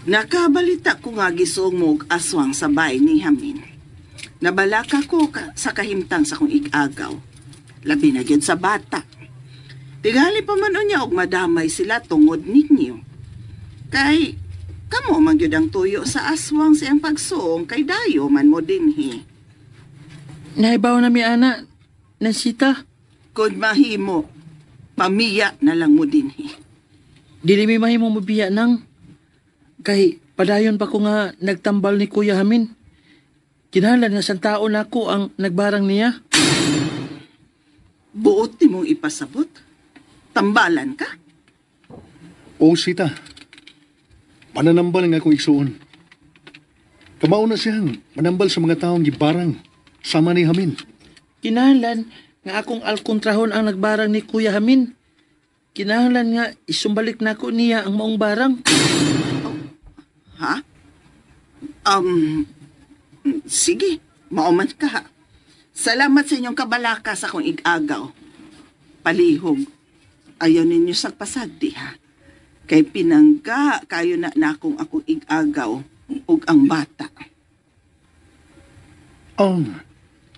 Speaker 5: Nakabalita ko nga gisong mo og aswang sa bahay ni Hamin. Nabalaka ko sa kahimtang sa kong igagaw. Labi na gyud sa bata. Tigali pa man unya og madamay sila tungod ninyo. Kay kamo man gyud ang tuyo sa aswang sa iyang pagsuong kay dayo man mo dinhi.
Speaker 2: Naibaw na mi ana, nasita.
Speaker 5: Kung mahimo, pamiya na lang mo dinhi.
Speaker 2: Dili mi mahimo mabiya nang. Kay padayon pa ko nga nagtambal ni Kuya Hamin. Kinahanglan nga sang taon ako ang nagbarang niya.
Speaker 5: Buot ni mong ipasabot. Tambalan ka?
Speaker 4: Oh, sita. Mananambal nga akong igsuon. Kamao na siyang manambal sa mga taong gibarang sama ni Hamin.
Speaker 2: Kinahanglan nga akong alkontrahon ang nagbarang ni Kuya Hamin. Kinahanglan nga isumbalik nako niya ang maong barang.
Speaker 5: Ha? Sige, mauman ka ha. Salamat sa inyong kabalaka sa akong igagaw. Palihog, ayaw ninyo sa pasagdi ha. Kay pinangga kayo na akong igagaw ug ang bata.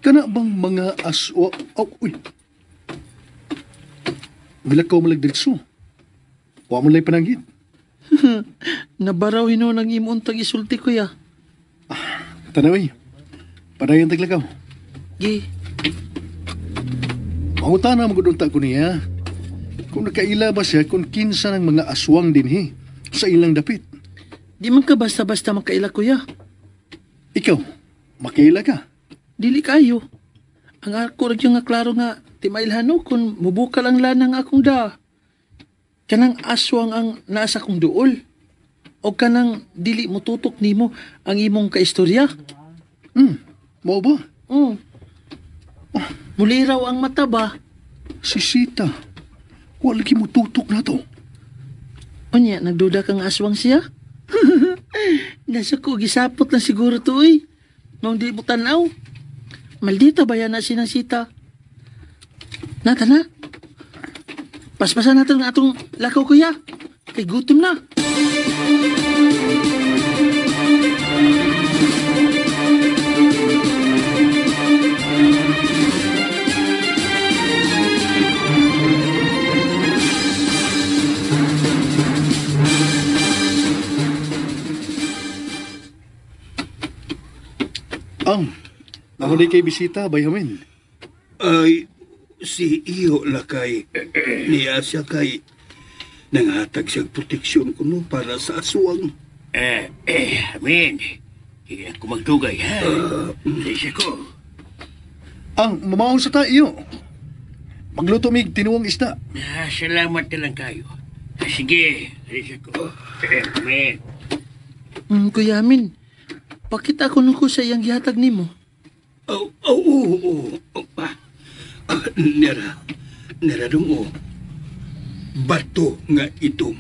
Speaker 4: Kana bang mga aswa... Oh, uy. Milakaw malagdritso. Wa mo lay pananggit.
Speaker 2: Nabaraw hino ng imong tag isulti kuya.
Speaker 4: Tanaway, padayon taglakaw.
Speaker 2: Gi,
Speaker 4: Mahuta na magudunta ko niya. Kung nakaila ba siya kung kinsa ng mga aswang dinhi sa ilang dapit.
Speaker 2: di man ka basta-basta makaila kuya.
Speaker 4: Ikaw, makaila ka.
Speaker 2: Dili kayo. Ang ako rin nga klaro nga timailhano kung mubukal ang lanang akong da. Kanang aswang ang nasa kong duol. O kanang dili mo tutok nimo ang imong kaistorya.
Speaker 4: Mao ba?
Speaker 2: Muli raw ang mata ba?
Speaker 4: Si Sita. Wala lagi mo tutok na to.
Speaker 2: Unya, nagduda kang aswang siya? Nasa ko, gisapot lang siguro to eh. Nung di mo tanaw. Maldita ba yan na sinang Sita? Nata na. Paspasan natin ang atong lakaw kuya. Kay gutom na.
Speaker 4: Ako kay bisita, Bayhamin.
Speaker 8: Ay, si iyo lakay. Niya siya kay nanghatag siyang proteksyon kuno para sa aswang.
Speaker 3: Amin. Di ako magdugay, ha? Lisa ko.
Speaker 4: Ang mamaon sa tayo. Magluto mig tinuwang isda.
Speaker 3: Salamat na lang kayo. Sige, Lisa ko. Amen.
Speaker 2: Kuya Amin, pakita ko nung ko sa iyang gihatag nimo.
Speaker 8: Nera dong bato nga itom.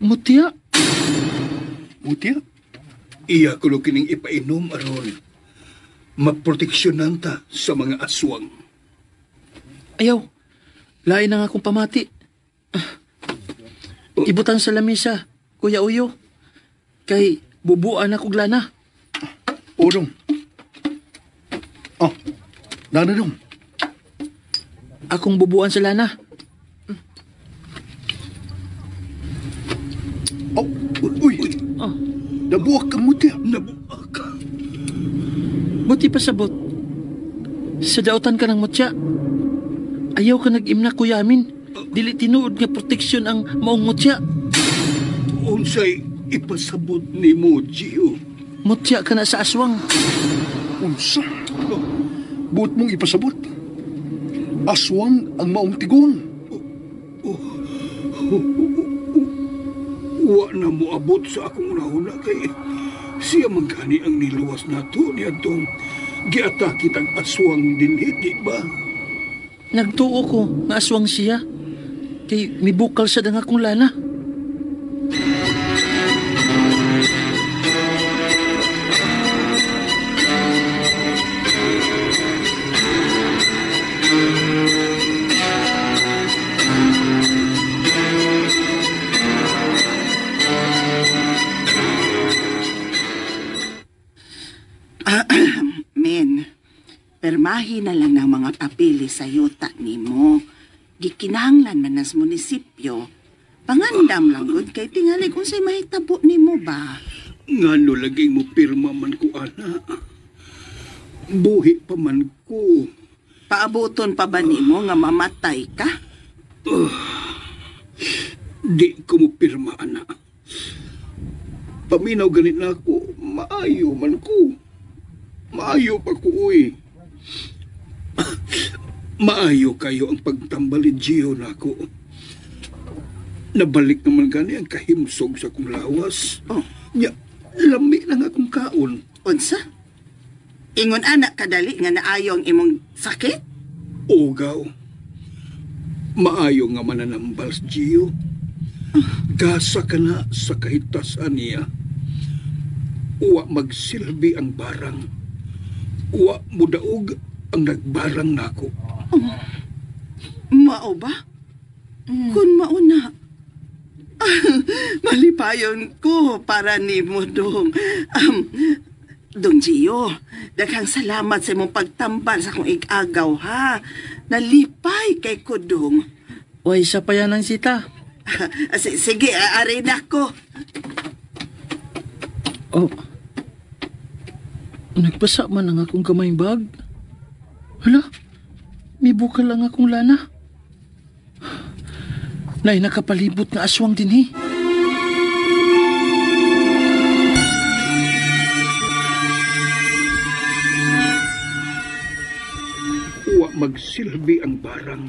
Speaker 2: Mutya?
Speaker 4: Mutya?
Speaker 8: Iya ko kining ipainom aron maproteksyonan ta sa mga aswang.
Speaker 2: Ayaw, lain na nga akong pamati. Ibutan sa lamisa, Kuya Uyo. Kay bubuan akong lana.
Speaker 4: Dong. Nana dong.
Speaker 2: Akong bubuan sa lana.
Speaker 4: Uy.
Speaker 2: Oh.
Speaker 4: Nabuak kang mutya.
Speaker 8: Nabuak.
Speaker 2: Buti pa sabot. Sa dautan ka ng mutya. Ayaw ka nag-imna, Kuya Amin. Dili tinuod nga proteksyon ang maong mutya.
Speaker 8: Unsay ipasabot ni mo, Gio?
Speaker 2: Mutya ka na sa aswang.
Speaker 4: Unsa? Buot mong ipasabot. Aswang ang maong tigong.
Speaker 8: Wa na mo abot sa akong nahuna kay siya magani ang niluwas na to niya tong giatakit ang aswang din, di ba?
Speaker 2: Nagtuo ko nga aswang siya. Kay mibukal sa dang akong lana.
Speaker 5: Permahi na lang ng mga papili sa yuta nimo. Gikinahanglan man nas munisipyo. Pangandam lang gud kay tingali kung say mahitabo nimo ba.
Speaker 8: Ngano lagi mo pirma man ko, ana? Buhi pa man ko.
Speaker 5: Paabuton pa ba nimo nga mamatay ka?
Speaker 8: Di ko mo pirma, ana. Paminaw ganit na ako, maayo man ko. Maayo pa ko, uy. Maayo kayo ang pagtambalin, Gio, na ako. Nabalik naman gani ang kahimsog sa kong lawas. Nya, lami lang akong kaon.
Speaker 5: Unsa? Ingon anak kadali nga naayo ang imong sakit?
Speaker 8: Ugaw. Maayo nga mananambal, Gio. Gasa ka na sa kahitasan niya. Uwa magsilbi ang barang. Uwa mudaog ang nagbarang nako.
Speaker 5: Mao ba? Kung mauna. Malipayon ko para nimo dong. Dong Gio, daghang salamat sa imong pagtambal sa akong ig-agaw ha. Nalipay kay ko dong.
Speaker 2: Uy, isa pa yan ang Sita.
Speaker 5: Sige, aray na ko.
Speaker 2: Oh. Nagpasa man ang akong kamayng bag. Hala, may bukal lang akong lana. Nay, nakapalibot na aswang din eh.
Speaker 8: Wa magsilbi ang barang.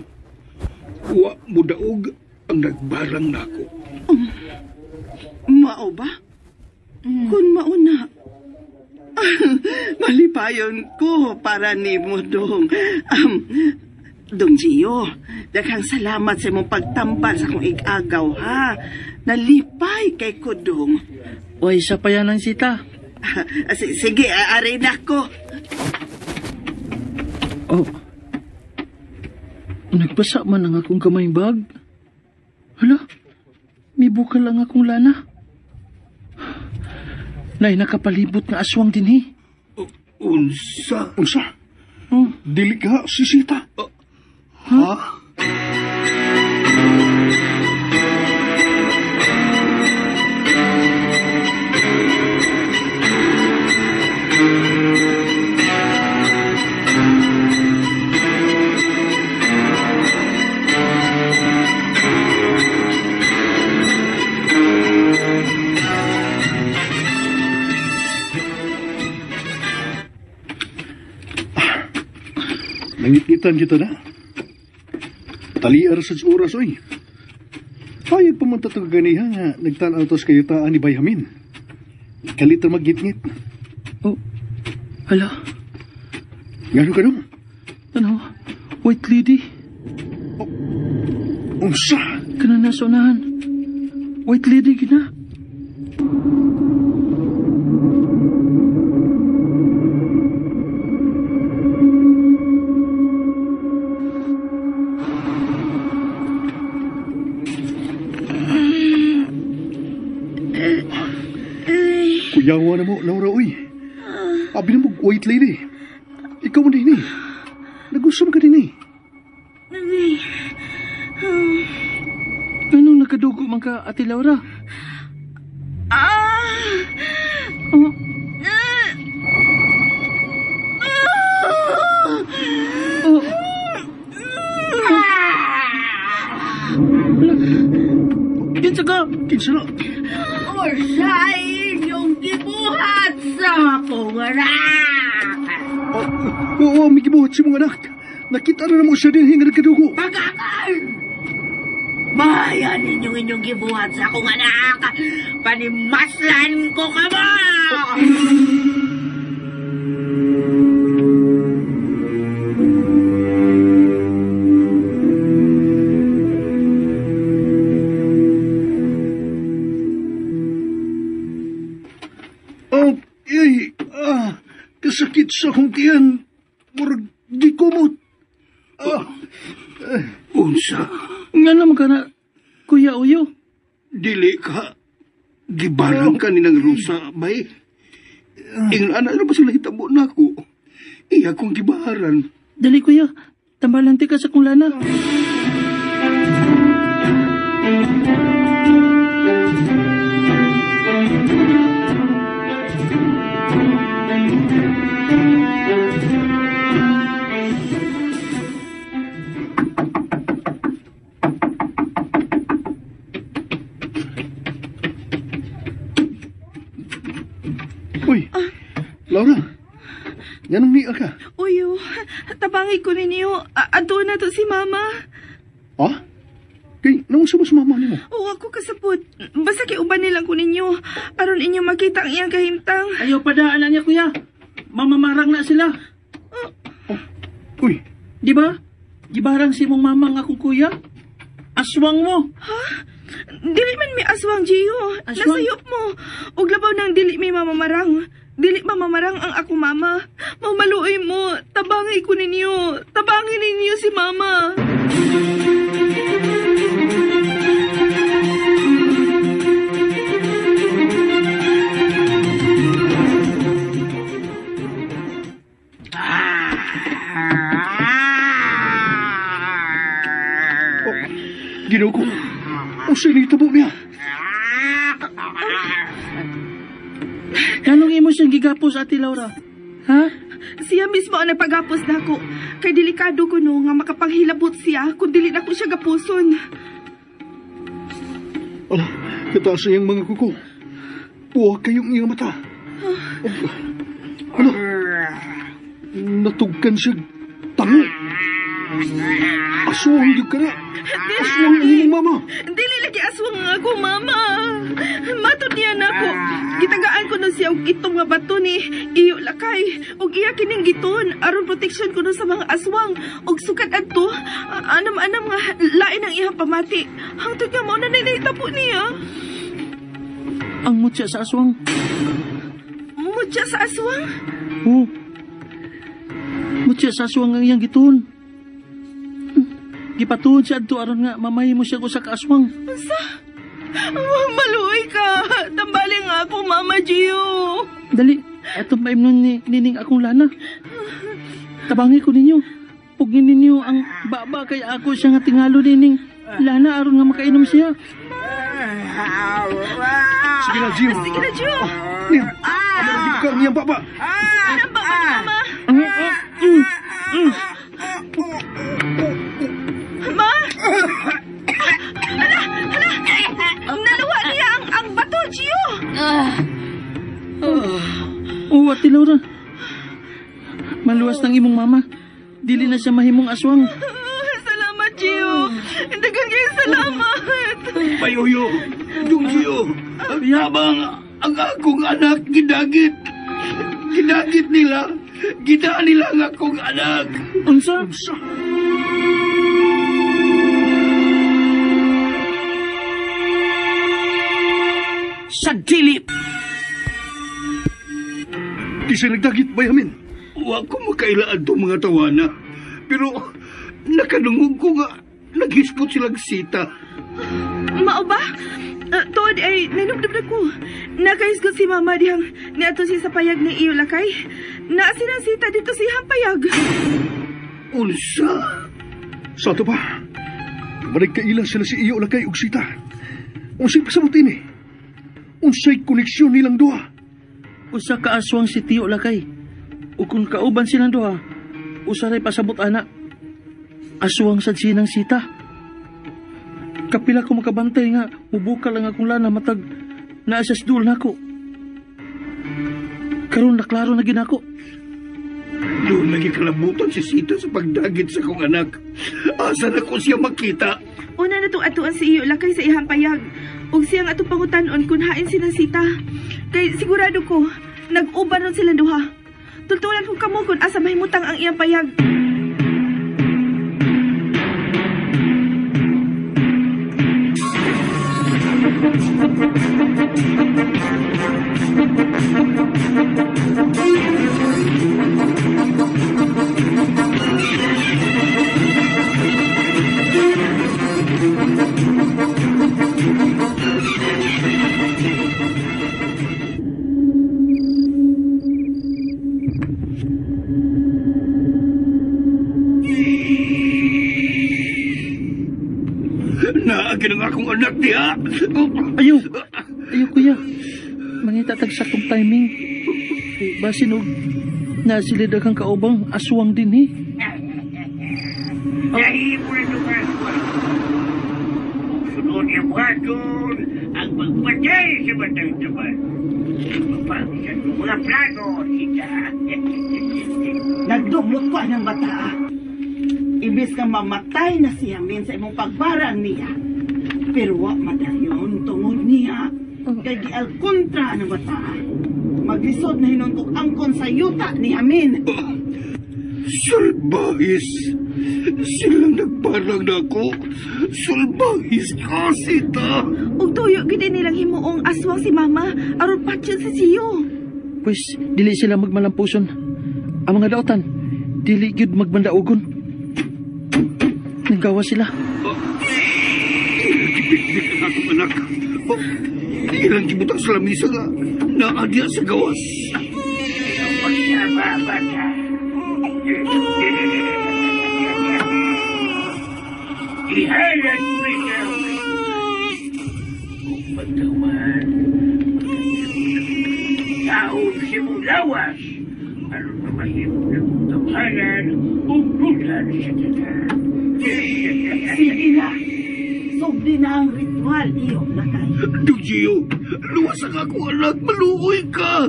Speaker 8: Wa mudaog ang nagbarang nako.
Speaker 5: Mao ba? Kung mauna. Malipayon ko para nimo dong. Dong Gio, daghang salamat sa imong pagtambal sa akong igagaw ha. Nalipay kay ko dong.
Speaker 2: Uy, isa pa yan ang sita.
Speaker 5: Sige, aray na ko.
Speaker 2: Oh. Nagpasa man ang akong kamayng bag. Hala, may bukal lang akong lana. Nay, nakapalibot na aswang din eh.
Speaker 8: Unsa?
Speaker 2: Oh.
Speaker 8: Dili ka, sisita. Ha?
Speaker 4: Nangit-ngitan kita na. Taliar sa oras, oy. Payag pa man ito ganiha nga nagtanaw tos kayo taan ni Bayhamin. Kalita mag-ngit-ngit.
Speaker 2: Oh. Hala,
Speaker 4: Gano'n ka nung?
Speaker 2: ano? White lady.
Speaker 4: Unsa?
Speaker 2: Kana nasa unahan. White lady gina.
Speaker 4: Kuyawa na mo, Laura, uy. Abi na mo, white lady. Ikaw mo din eh. Nag-usap ka din eh.
Speaker 2: Anong nakadugo man ka, Ate Laura? Oh. Oh. Kinsa ka?
Speaker 4: Kinsa na?
Speaker 7: Usain yung gibuhat sa akong anak.
Speaker 4: Oo, may gibuhat si mong anak. Nakita na mo siya din hinga nagkadugo.
Speaker 7: Pagkakan! Bayan inyong gibuhat sa akong anak. Panimaslan ko ka ba?
Speaker 4: Kasakit sa akong tiyan. Murag di kumot.
Speaker 8: Unsa?
Speaker 2: Nga naman ka na, Kuya Uyo.
Speaker 8: Dili ka. Gibarang ka ni ng rusa, bay. Ingon ana na ba sila hitabo na ko? Iya kong gibaharan.
Speaker 2: Dali, Kuya. Tambalanti ka sa kong lana.
Speaker 4: Uy, Laura. Yanong niya ka?
Speaker 6: Uyo, tabangi ko ninyo. Ato na to si Mama.
Speaker 4: Ha? Kay, nung sa mama ni mo?
Speaker 6: O ako kasapot. Basta kiuban nilang ko ninyo. Aron inyo makita ang iyang kahimtang.
Speaker 2: Ayaw padaan na niya, Kuya. Mamamarang na sila.
Speaker 4: Uy,
Speaker 2: Di ba? Gibarang si mong mamang akong kuya. Aswang mo.
Speaker 6: Dili man may aswang, Gio.
Speaker 2: Aswang?
Speaker 6: Nasayop mo. Ug labaw ng dili may mamamarang. Dili mamamarang ang ako mama. Mamaluoy mo. Tabangi ko ninyo. Tabangi ninyo si Mama.
Speaker 4: Ginoo ko. Ano siya nitabo niya?
Speaker 2: Anong imo siyang gigapos, Ate Laura? Ha?
Speaker 6: Siya mismo ang nagpagapos nako. Kay delikado ko no nga makapanghilabot siya kung dili nako siya gapuson.
Speaker 4: Ala, kataas sa iyang mga kuko. Huwag kayong iyang mata. Ano? Natugkan siya tango. Aswang yung ka na. Aswang ang iyong mama.
Speaker 6: Dili lagi aswang nga ako, mama. Matod niya na ako. Gitagaan ko na siya og itong nga bato ni iyo lakay. Og iya kining giton aron proteksyon ko na sa mga aswang. Og sukat adto, anam-anam nga lain ang iyang pamati. Hangtod nga mao na nahitabo niya.
Speaker 2: Ang mutya sa aswang.
Speaker 6: Mutya sa aswang?
Speaker 2: Oh. Mutya sa aswang ang iyang gituon. Gipatuod siya adto aron nga mamay mo siya ko sa kaaswang.
Speaker 6: Maluoy ka. Tambali nga ako, Mama Gio.
Speaker 2: Dali, eto maimnon ni nining akong lana. Tabangi ko ninyo. Pugin ninyo ang baba kay ako siya nga tingalo nining lana aron nga makainom siya.
Speaker 4: Sige na, Gio.
Speaker 6: Sige na, Gio.
Speaker 4: Niya, ano ang gibukang niyang baba?
Speaker 6: Anong ba ka, Mama? Ma? Naluwa niya ang bato, Gio.
Speaker 2: Oh, Ate Laura. Maluwas ng imong mama. Dili na siya mahimong aswang.
Speaker 6: Salamat, Gio. Dagan kayo salamat.
Speaker 8: Payoyo, yung Gio, habang ang akong anak gidagit. Gidagit nila. Gidaan nila ang akong anak.
Speaker 2: Unsa?
Speaker 1: Sa dilip.
Speaker 4: Di siya nagdagit, Bayamin.
Speaker 8: Wa ko makailaan itong mga tawana. Pero nakanungog ko nga naghispot silang sita.
Speaker 6: Mao ba? Tuod ay nanumdum na ko. Nakaisgot si Mama dihang niadto siya sa payag ni iyo lakay. Naasinasita dito si payag.
Speaker 8: Unsa?
Speaker 4: Sa ato pa, managkailan sila si iyo lakay og sita. Unsay pasabot ini? Unsay koneksyon nilang duha?
Speaker 2: Usa ka aswang si Tiyo Lakay. O kung kauban silang duha, usa ray pasabot ana. Aswang sad sinang sita. Kapila ko makabantay nga, mubuka lang akong lana matag naasas duol nako. Karon naklaro na ginako.
Speaker 8: Doon lagi kalabutan si Sita sa pagdagit sa kong anak. Asa na ko siya makita?
Speaker 6: Una na itong atuan si iyo lakay sa ihang payag. Ug siyang atong pangutanon kung hain sinasita. Kay sigurado ko, nag-uban ron silang duha. Tultulan kong kamo kung asa mahimutang ang iyang payag.
Speaker 8: Naagin ang akong anak niya.
Speaker 2: Ayaw! Ayaw kuya. Mangitatag sa kong timing. Basin og nasilid kang kaubang aswang din eh.
Speaker 3: Nahimo na itong aswang. Sunod niya buhaton ang pagpatay sa batang taban. Mapangsan ng mga plano, Sita.
Speaker 5: Nagdumot ko ang bata. Ibis ka mamatay na siya min sa imong pagbarang niya. Pero wa madayon tungod niya. Kay di al kontra ng bata. Maglisod na hinuntok angkon sa yuta ni Amin.
Speaker 8: Sulbahis. Silang nagparang na ako. Sulbahis ka, Sita.
Speaker 6: Ug tuyo gid nilang himuong aswang si Mama aron patyon sa siyo.
Speaker 2: Pues, dili sila magmalampuson. Ang mga daotan, dili gyud magbandaogon. Nanggawa sila.
Speaker 8: Ibig ang akong anak. Ilang kibutang sa lamisa nga. Naadya sa gawas.
Speaker 3: Pagsababa ka. Ihalan mo ikaw. pagtawan. Taon siya mong lawas. Ano na mahimo ng tawhanan o bulan sa tata.
Speaker 7: Sige na. Sobri na ang ritual, iyong lakay.
Speaker 8: Dong Gio, luwas ang ako anak, maluoy ka.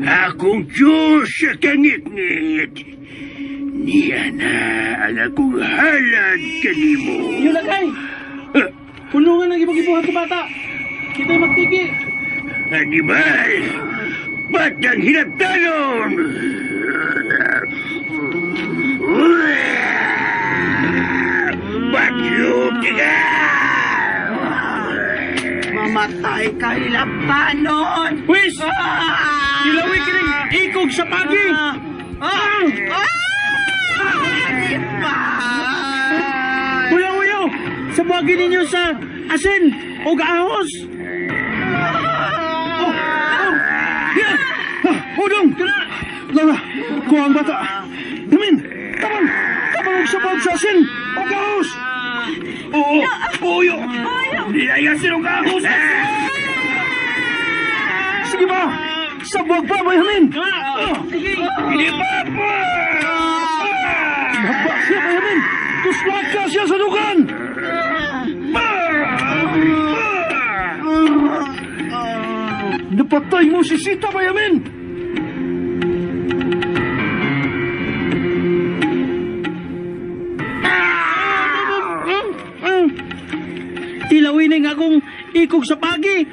Speaker 3: Akong Diyos sa kangit-ngit. Niya na ang akong halad kanimo.
Speaker 2: Iyo lakay! Punungan ang ibang-ibuhan sa bata! Kita'y magtigi!
Speaker 3: Animal! Batang hinagtalon! Bagyog ka!
Speaker 5: Mamatay ka ilabanon!
Speaker 2: Wis! Ilawi ka rin ikog sa pagi! Uyaw! Sa pagi ninyo sa asin o gaahos! Udong! Laura, kuha ang bata! Damin! Tabang sa pag sa asin o gaahos!
Speaker 3: Oo! Uyo! Nilayasin ang kahos!
Speaker 2: Sige ba? Sabwag pa, Bayhamin!
Speaker 3: Hindi pa po!
Speaker 2: Haba siya, Bayhamin! Tuswag ka siya sa dugan! Napatay mo si Sita, Bayhamin! Tilawin na nga akong ikog sa pagi!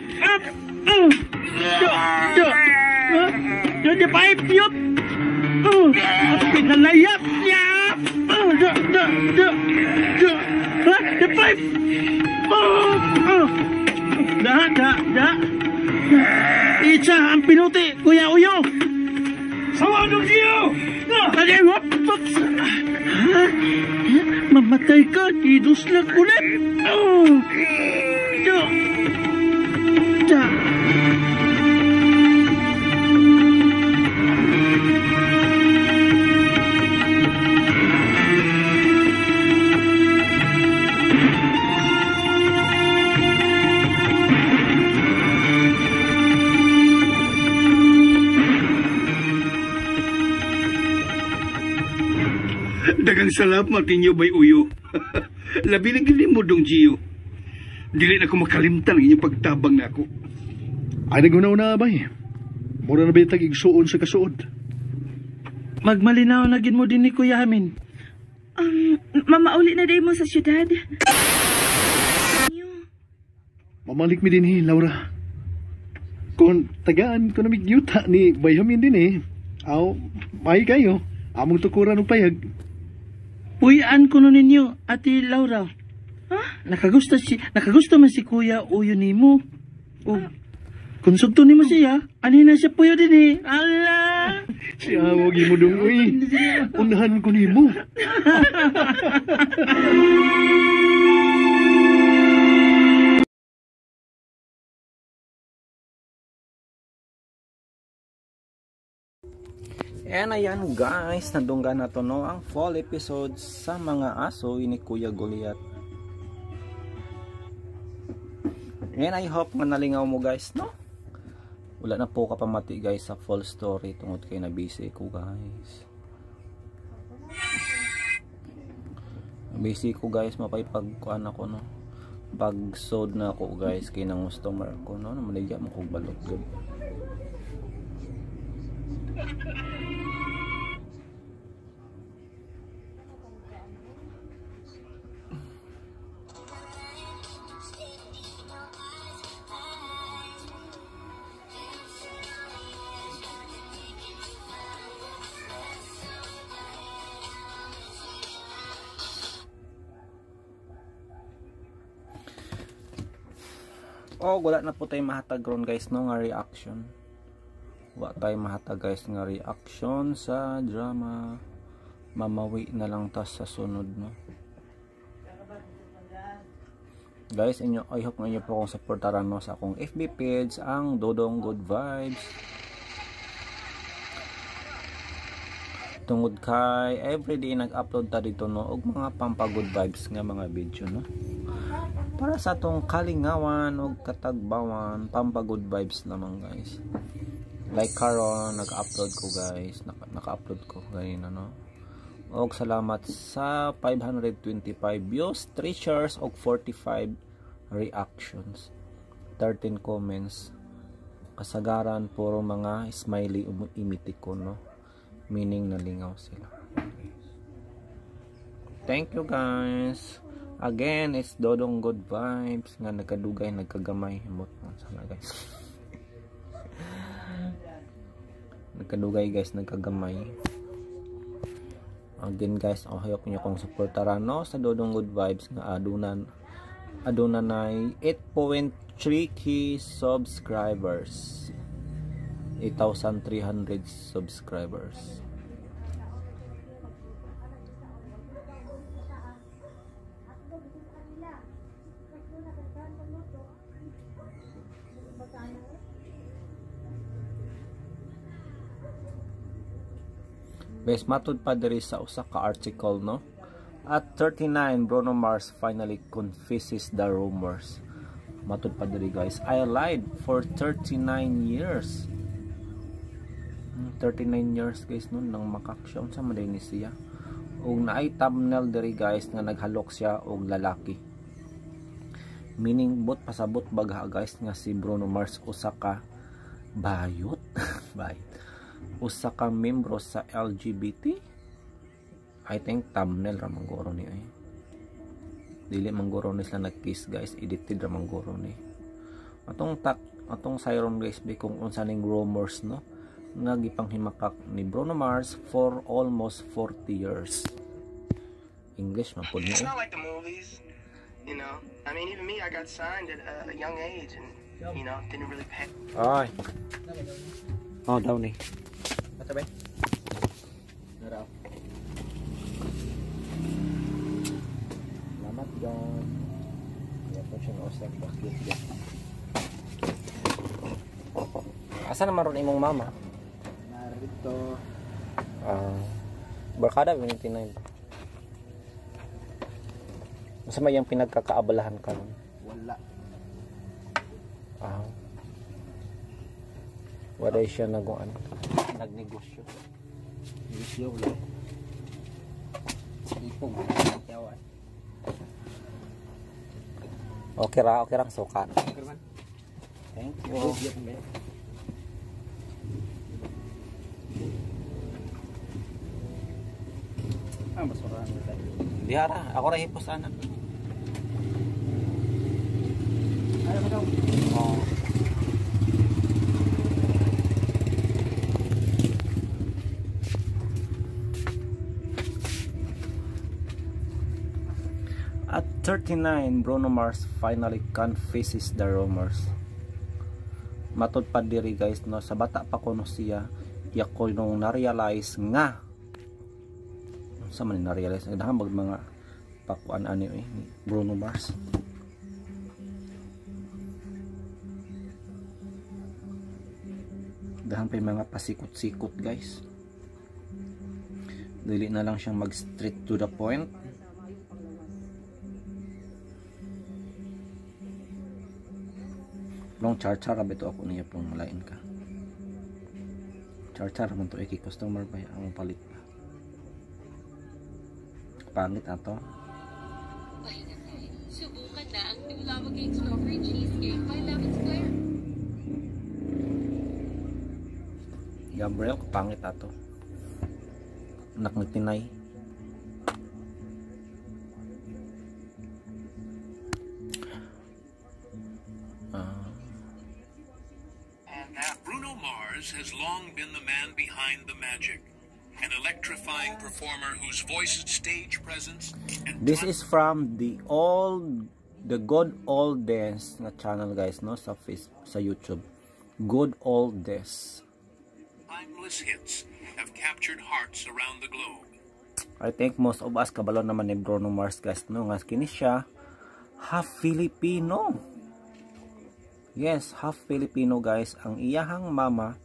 Speaker 2: Di paip yut! Pinalayap niya! Di paip! Da! Itsa ang pinuti, Kuya Uyo!
Speaker 3: Sawa ng Gio!
Speaker 2: Mamatay ka, iduslag ulit!
Speaker 8: Dagang salamat ninyo, Bay Uyo. Labi na gini mo, Dong Gio. Dili na ako makalimtan ang inyong pagtabang na ako.
Speaker 4: Ay, naguna-una, bay. Mura na ba yung tag-igsuon sa kasuod?
Speaker 2: Magmalinaw na gin mo din ni Kuya Hamin.
Speaker 6: Mamauli na day mo sa syudad.
Speaker 4: Mamalik mi din Laura. Kung tagaan ko na migyuta ni Bayhamin din Aw, may kayo. Among tukuran ng payag.
Speaker 2: Uyaan ko nun ninyo, Ate Laura. Nakagusto man si Kuya Uyo nimo. Kung sugto nimo siya, ani na siya puyo din Ala!
Speaker 4: Si awag mo dong, uy. Unahan ko nimo.
Speaker 9: And ayan guys, nadunggan na to no ang fall episodes sa mga aso ni Kuya Goliath. And I hope nga nalingaw mo guys, no? Wala na po kapamati guys sa full story tungod kay na busy ko guys. Busy ko guys, mapaypagkuan ako no. Pag sod na ako guys kay nang customer ko no, namaligya mo kog balot gud. Wala na po tayo mahatag ron guys no nga reaction. Wala tayo mahatag guys nga reaction sa drama. Mamawi na lang tas sa sunod no. Guys, I hope nga inyo po akong supportaran no sa akong FB page, ang Dodong Good Vibes. Tungod kay everyday nag-upload ta dito no og mga pampagood vibes nga mga video no. Para sa tong kalingawan og katagbawan, pampagood vibes naman guys. Like karon nag-upload ko guys, naka-upload ko ganina no. Og salamat sa 525 views, 3 shares og 45 reactions. 13 comments. Kasagaran puro mga smiley emoticon no. Meaning nalingaw sila. Thank you guys. Again, it's Dodong Good Vibes nga nagkadugay, nagkagamay himot sana guys. Nagkadugay guys, nagkagamay. Again guys, hayop niyo kong suportaran no sa Dodong Good Vibes nga aduna nay 8.3k subscribers. 8,300 subscribers. Bes matud pa diri sa usa ka article no. At 39, Bruno Mars finally confesses the rumors. Matud pa diri guys, I lied for 39 years. 39 years guys nun nang makaksyon sa maday ni siya. Og naay thumbnail diri guys nga naghalok siya og lalaki. Meaning bot pasabot baga guys nga si Bruno Mars usa ka bayot. Usa ka membro sa LGBT. I think thumbnail ra manggoro ni ay. Dili manggoro ni sila nag-kiss guys, edited ra manggoro ni. Atong sayron guys bi kung unsa ning rumors no nga gipanghimakak ni Bruno Mars for almost 40 years. English man pud ni.
Speaker 10: It's not like the movies, you know. I mean, even me, I got signed at a young age, and you know, didn't really pay.
Speaker 9: Ay. Oh, daw ni. Ata ba? Nara. Salamat John. Ya po siya no sa bakit. Asa naman ron imong mama? Narito. Barkada 29. Masa may yung pinagkakaabalahan ka nun?
Speaker 10: Wala.
Speaker 9: Wala siya nagnegosyo.
Speaker 10: Negosyo wala. Ipong yawan.
Speaker 9: Okay ra sukat.
Speaker 10: Thank you. Basurahan mo tayo.
Speaker 9: Dihara, ako ra hipos anak.
Speaker 10: Ayaw mo daw.
Speaker 9: Oh. At 39, Bruno Mars finally confesses the rumors. Matod pa diri guys no, sa bata pa kuno siya, iya ko nung na-realize nga sa man na-realize dahan mga pakuan ani ni Bruno Mars. Dahan pa mga pasikot-sikot guys. Dili na lang siyang mag straight to the point. Long char-char abito ako niya pong malain ka. Char-char man to iki customer ba ang palit pa. Pangit ato.
Speaker 11: Subukan na ang Dulawag Strawberry Cheesecake by Lemon Square.
Speaker 9: Gabriel, pangit ato. Anak ng tinay.
Speaker 12: Bruno Mars has long been the man behind the magic. An electrifying performer whose voice, stage presence, and
Speaker 9: This is from the good old days na channel guys no sa YouTube. Good old days.
Speaker 12: timeless hits have captured hearts around the globe.
Speaker 9: I think most of us kabalo naman ni Bruno Mars guys no nga kini siya half Filipino. Yes, half Filipino guys. Ang iyahang mama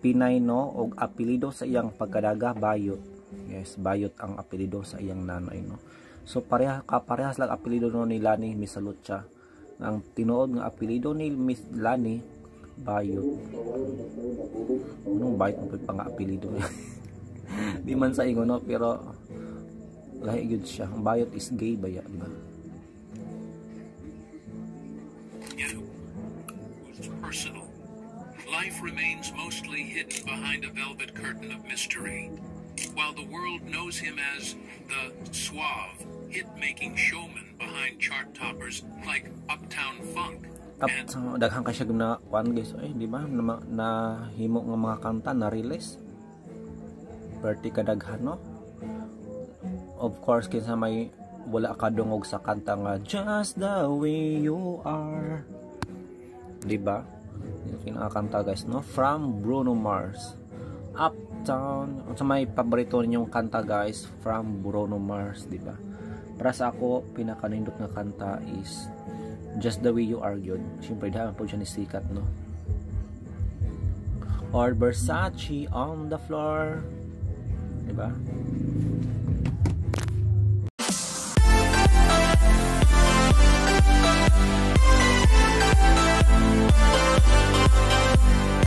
Speaker 9: Pinay no og apelyido sa iyang pagkadaga Bayot. Yes, Bayot ang apelyido sa iyang nanay no. So parehas lang apelyido no ni Lani Misalutya. Ang tinuod nga apelyido ni Miss Lani Bayot. Anong Bayot mo pa nga apelyido niya? Di man sa ingon no, pero lahi gyud siya. Ang Bayot is gay ba ya, di ba?
Speaker 12: Personal. Life remains mostly hidden behind a velvet curtain of mystery. While the world knows him as the suave, hit-making showman behind chart toppers like Uptown Funk.
Speaker 9: Daghang ka siya na kuan guys, di ba? Na himo nga mga kanta na release. Perti ka daghan no? Of course kinsa may wala ka dungog sa kanta nga Just the Way You Are. Di ba? Yung kinakanta guys no, from Bruno Mars. Uptown. Sa may paborito ninyong kanta guys from Bruno Mars, di ba? Para sa ako pinakanindot na kanta is Just the Way You Are yun. Siyempre dahil po siya ni sikat no. Or Versace on the Floor, di ba?